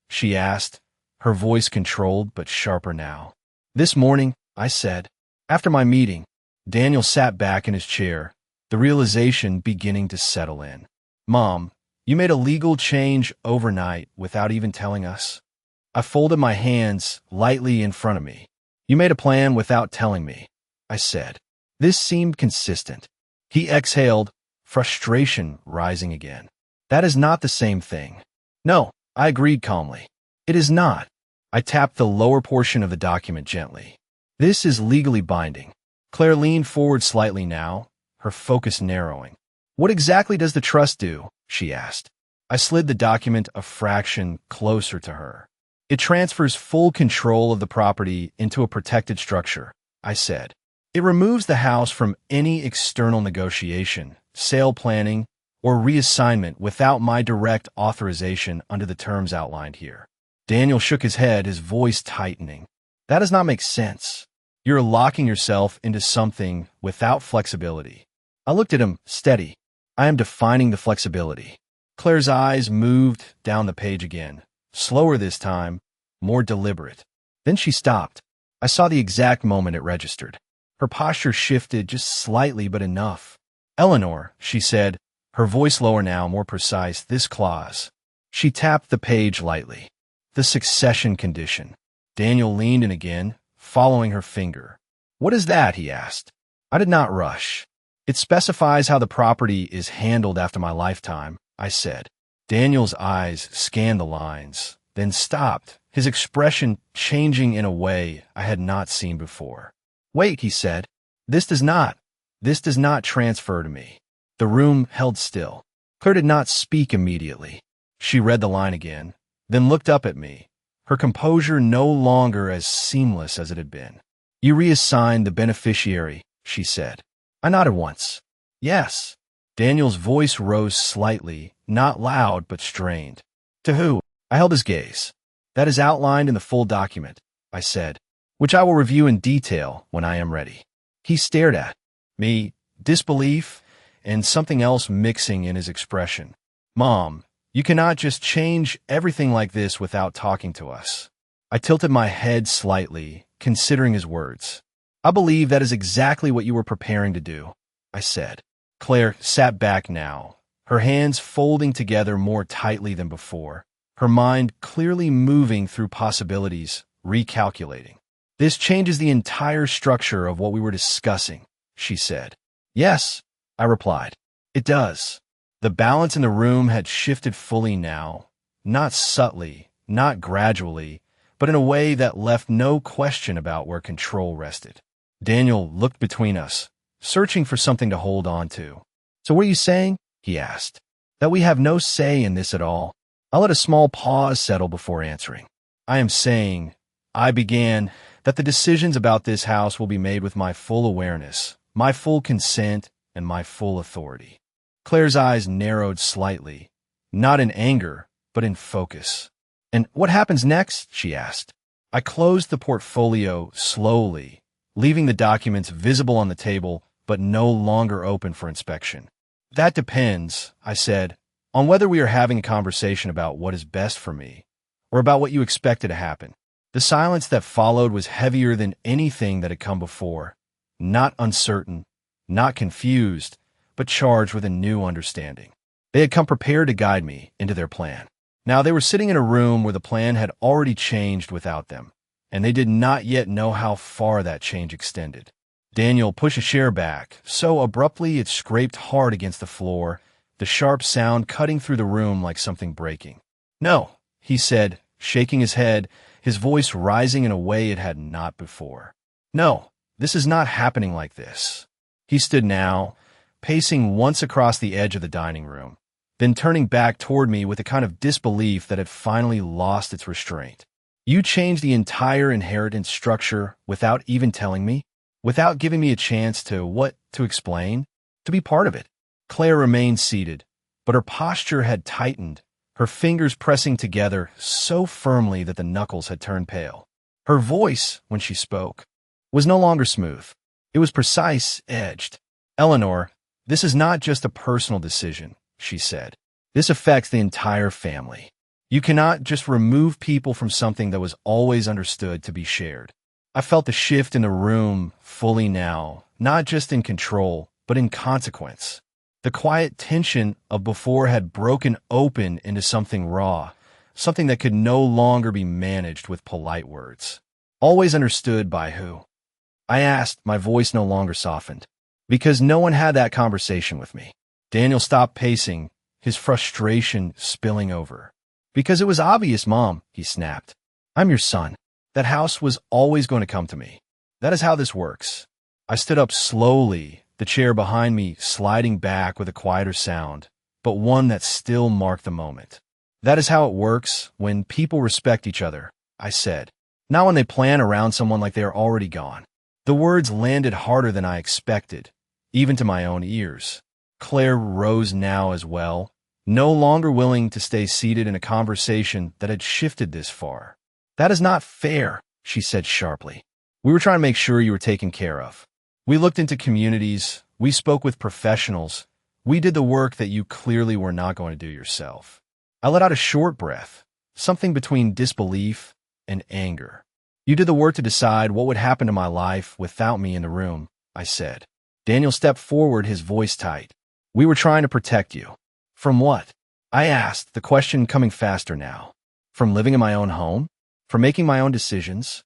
[SPEAKER 1] She asked, her voice controlled but sharper now. This morning, I said. After my meeting, Daniel sat back in his chair, the realization beginning to settle in. Mom, you made a legal change overnight without even telling us. I folded my hands lightly in front of me. You made a plan without telling me, I said. This seemed consistent. He exhaled, frustration rising again. That is not the same thing. No, I agreed calmly. It is not. I tapped the lower portion of the document gently. This is legally binding. Claire leaned forward slightly now, her focus narrowing. What exactly does the trust do? She asked. I slid the document a fraction closer to her. It transfers full control of the property into a protected structure, I said. It removes the house from any external negotiation, sale planning, or reassignment without my direct authorization under the terms outlined here. Daniel shook his head, his voice tightening. That does not make sense. You're locking yourself into something without flexibility. I looked at him, steady. I am defining the flexibility. Claire's eyes moved down the page again, slower this time, more deliberate. Then she stopped. I saw the exact moment it registered. Her posture shifted just slightly, but enough. Eleanor, she said, her voice lower now, more precise, this clause. She tapped the page lightly. The succession condition. Daniel leaned in again, following her finger. What is that? He asked. I did not rush. It specifies how the property is handled after my lifetime, I said. Daniel's eyes scanned the lines, then stopped, his expression changing in a way I had not seen before. Wait, he said. This does not transfer to me. The room held still. Claire did not speak immediately. She read the line again, then looked up at me, her composure no longer as seamless as it had been. You reassigned the beneficiary, she said. I nodded once. Yes. Daniel's voice rose slightly, not loud but strained. To who? I held his gaze. That is outlined in the full document, I said, which I will review in detail when I am ready. He stared at me, disbelief and something else mixing in his expression. Mom, you cannot just change everything like this without talking to us. I tilted my head slightly, considering his words. I believe that is exactly what you were preparing to do, I said. Claire sat back now, her hands folding together more tightly than before, her mind clearly moving through possibilities, recalculating. This changes the entire structure of what we were discussing, she said. Yes, I replied. It does. The balance in the room had shifted fully now, not subtly, not gradually, but in a way that left no question about where control rested. Daniel looked between us, searching for something to hold on to. So what are you saying? He asked. That we have no say in this at all? I let a small pause settle before answering. I am saying, I began, that the decisions about this house will be made with my full awareness, my full consent, and my full authority. Claire's eyes narrowed slightly, not in anger, but in focus. And what happens next? She asked. I closed the portfolio slowly, leaving the documents visible on the table, but no longer open for inspection. That depends, I said, on whether we are having a conversation about what is best for me, or about what you expected to happen. The silence that followed was heavier than anything that had come before, not uncertain, not confused, but charged with a new understanding. They had come prepared to guide me into their plan. Now they were sitting in a room where the plan had already changed without them, and they did not yet know how far that change extended. Daniel pushed a chair back, so abruptly it scraped hard against the floor, the sharp sound cutting through the room like something breaking. No, he said, shaking his head, his voice rising in a way it had not before. No, this is not happening like this. He stood now, pacing once across the edge of the dining room, then turning back toward me with a kind of disbelief that had finally lost its restraint. You changed the entire inheritance structure without even telling me? Without giving me a chance to explain? To be part of it? Claire remained seated, but her posture had tightened, her fingers pressing together so firmly that the knuckles had turned pale. Her voice, when she spoke, was no longer smooth. It was precise, edged. Eleanor, this is not just a personal decision, she said. This affects the entire family. You cannot just remove people from something that was always understood to be shared. I felt the shift in the room fully now, not just in control, but in consequence. The quiet tension of before had broken open into something raw, something that could no longer be managed with polite words. Always understood by who? I asked, my voice no longer softened. Because no one had that conversation with me. Daniel stopped pacing, his frustration spilling over. Because it was obvious, Mom, he snapped. I'm your son. That house was always going to come to me. That is how this works. I stood up slowly, the chair behind me sliding back with a quieter sound, but one that still marked the moment. That is how it works when people respect each other, I said. Not when they plan around someone like they are already gone. The words landed harder than I expected, even to my own ears. Claire rose now as well, no longer willing to stay seated in a conversation that had shifted this far. That is not fair, she said sharply. We were trying to make sure you were taken care of. We looked into communities, we spoke with professionals, we did the work that you clearly were not going to do yourself. I let out a short breath, something between disbelief and anger. You did the work to decide what would happen to my life without me in the room, I said. Daniel stepped forward, his voice tight. We were trying to protect you. From what? I asked, the question coming faster now. From living in my own home? From making my own decisions?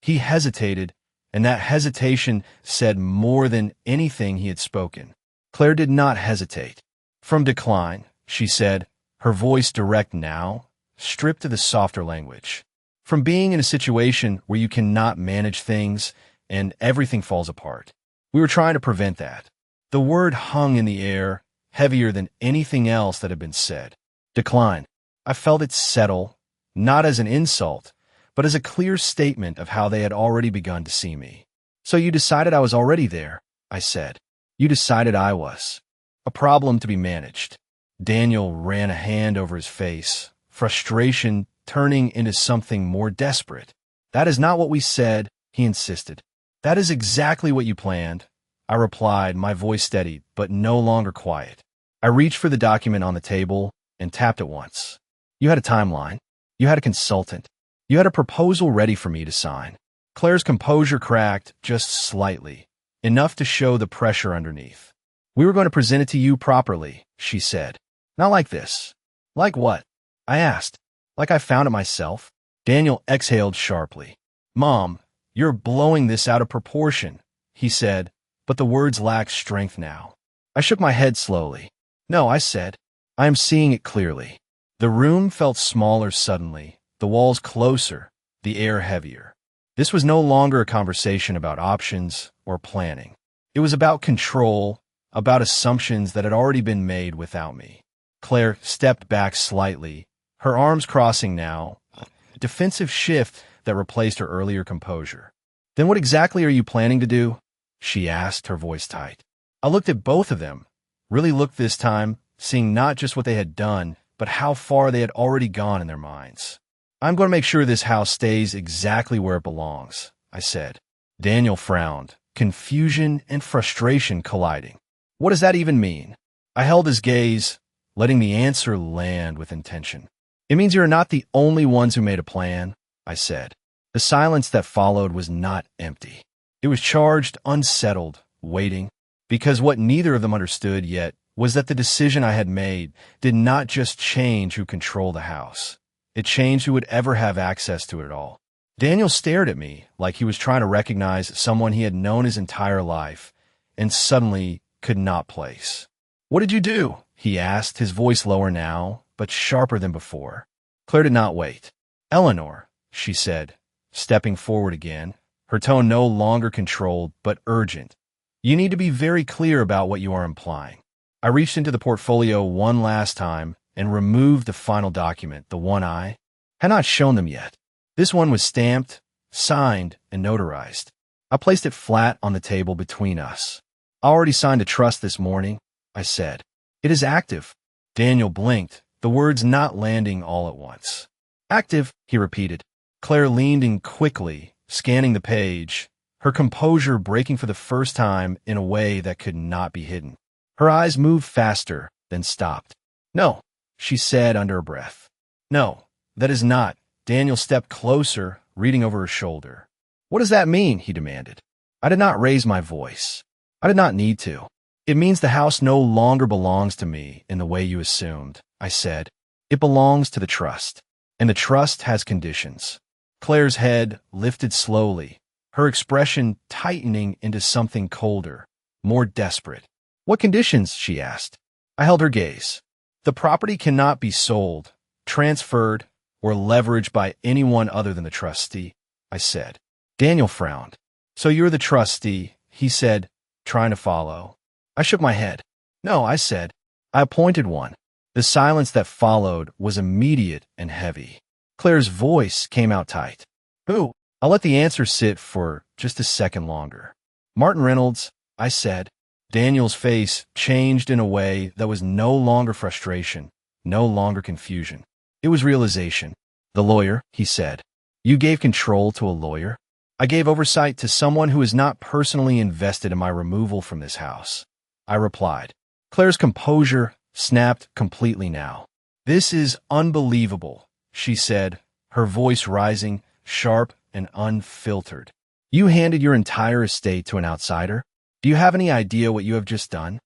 [SPEAKER 1] He hesitated, and that hesitation said more than anything he had spoken. Claire did not hesitate. From decline, she said, her voice direct now, stripped to the softer language. From being in a situation where you cannot manage things and everything falls apart. We were trying to prevent that. The word hung in the air, heavier than anything else that had been said. Decline. I felt it settle, not as an insult, but as a clear statement of how they had already begun to see me. So you decided I was already there, I said. You decided I was. A problem to be managed. Daniel ran a hand over his face, frustration turning into something more desperate. That is not what we said, he insisted. That is exactly what you planned, I replied, my voice steady, but no longer quiet. I reached for the document on the table and tapped it once. You had a timeline. You had a consultant. You had a proposal ready for me to sign. Claire's composure cracked just slightly, enough to show the pressure underneath. We were going to present it to you properly, she said. Not like this. Like what? I asked. Like I found it myself? Daniel exhaled sharply. Mom, you're blowing this out of proportion, he said, but the words lacked strength now. I shook my head slowly. No, I said. I am seeing it clearly. The room felt smaller suddenly, the walls closer, the air heavier. This was no longer a conversation about options or planning. It was about control, about assumptions that had already been made without me. Claire stepped back slightly, her arms crossing now, a defensive shift that replaced her earlier composure. Then what exactly are you planning to do? She asked, her voice tight. I looked at both of them, really looked this time, seeing not just what they had done, but how far they had already gone in their minds. I'm going to make sure this house stays exactly where it belongs, I said. Daniel frowned, confusion and frustration colliding. What does that even mean? I held his gaze, letting the answer land with intention. It means you are not the only ones who made a plan, I said. The silence that followed was not empty. It was charged, unsettled, waiting, because what neither of them understood yet was that the decision I had made did not just change who controlled the house. It changed who would ever have access to it at all. Daniel stared at me like he was trying to recognize someone he had known his entire life and suddenly could not place. What did you do? He asked, his voice lower now, but sharper than before. Claire did not wait. Eleanor, she said, stepping forward again, her tone no longer controlled but urgent. You need to be very clear about what you are implying. I reached into the portfolio one last time and removed the final document, the one I had not shown them yet. This one was stamped, signed, and notarized. I placed it flat on the table between us. I already signed a trust this morning, I said. It is active. Daniel blinked, the words not landing all at once. Active, he repeated. Claire leaned in quickly, scanning the page, her composure breaking for the first time in a way that could not be hidden. Her eyes moved faster, then stopped. No, she said under her breath. No, that is not. Daniel stepped closer, reading over her shoulder. What does that mean? He demanded. I did not raise my voice. I did not need to. It means the house no longer belongs to me in the way you assumed, I said. It belongs to the trust, and the trust has conditions. Claire's head lifted slowly, her expression tightening into something colder, more desperate. What conditions? She asked. I held her gaze. The property cannot be sold, transferred, or leveraged by anyone other than the trustee, I said. Daniel frowned. So you're the trustee, he said, trying to follow. I shook my head. No, I said. I appointed one. The silence that followed was immediate and heavy. Claire's voice came out tight. Who? I'll let the answer sit for just a second longer. Martin Reynolds, I said. Daniel's face changed in a way that was no longer frustration, no longer confusion. It was realization. The lawyer, he said. You gave control to a lawyer? I gave oversight to someone who is not personally invested in my removal from this house, I replied. Claire's composure snapped completely now. This is unbelievable, she said, her voice rising, sharp and unfiltered. You handed your entire estate to an outsider? Do you have any idea what you have just done?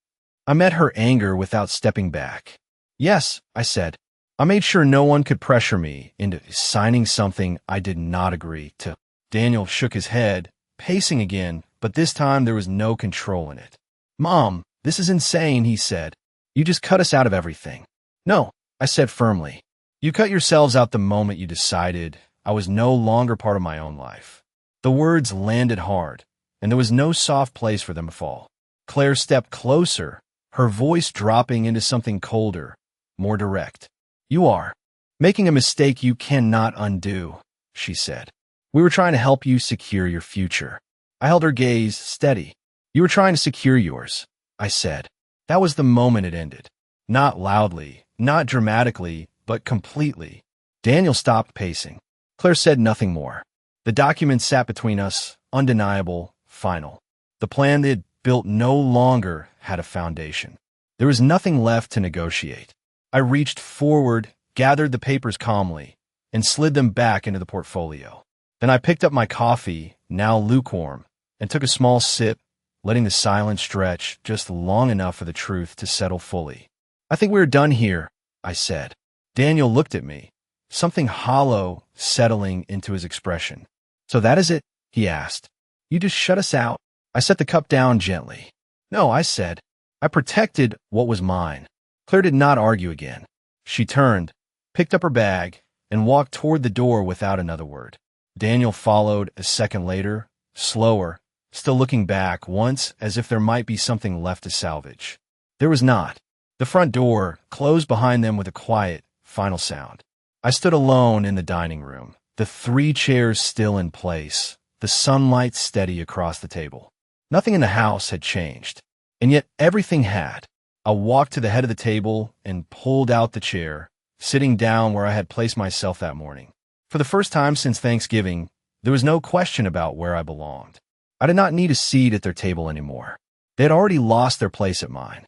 [SPEAKER 1] I met her anger without stepping back. Yes, I said. I made sure no one could pressure me into signing something I did not agree to. Daniel shook his head, pacing again, but this time there was no control in it. Mom, this is insane, he said. You just cut us out of everything. No, I said firmly. You cut yourselves out the moment you decided I was no longer part of my own life. The words landed hard, and there was no soft place for them to fall. Claire stepped closer, her voice dropping into something colder, more direct. You are making a mistake you cannot undo, she said. We were trying to help you secure your future. I held her gaze steady. You were trying to secure yours, I said. That was the moment it ended. Not loudly, not dramatically, but completely. Daniel stopped pacing. Claire said nothing more. The document sat between us, undeniable, final. The plan they had built no longer had a foundation. There was nothing left to negotiate. I reached forward, gathered the papers calmly, and slid them back into the portfolio. Then I picked up my coffee, now lukewarm, and took a small sip, letting the silence stretch just long enough for the truth to settle fully. I think we're done here, I said. Daniel looked at me, something hollow settling into his expression. So that is it? He asked. You just shut us out? I set the cup down gently. No, I said. I protected what was mine. Claire did not argue again. She turned, picked up her bag, and walked toward the door without another word. Daniel followed a second later, slower, still looking back once as if there might be something left to salvage. There was not. The front door closed behind them with a quiet, final sound. I stood alone in the dining room, the 3 chairs still in place, the sunlight steady across the table. Nothing in the house had changed, and yet everything had. I walked to the head of the table and pulled out the chair, sitting down where I had placed myself that morning. For the first time since Thanksgiving, there was no question about where I belonged. I did not need a seat at their table anymore. They had already lost their place at mine.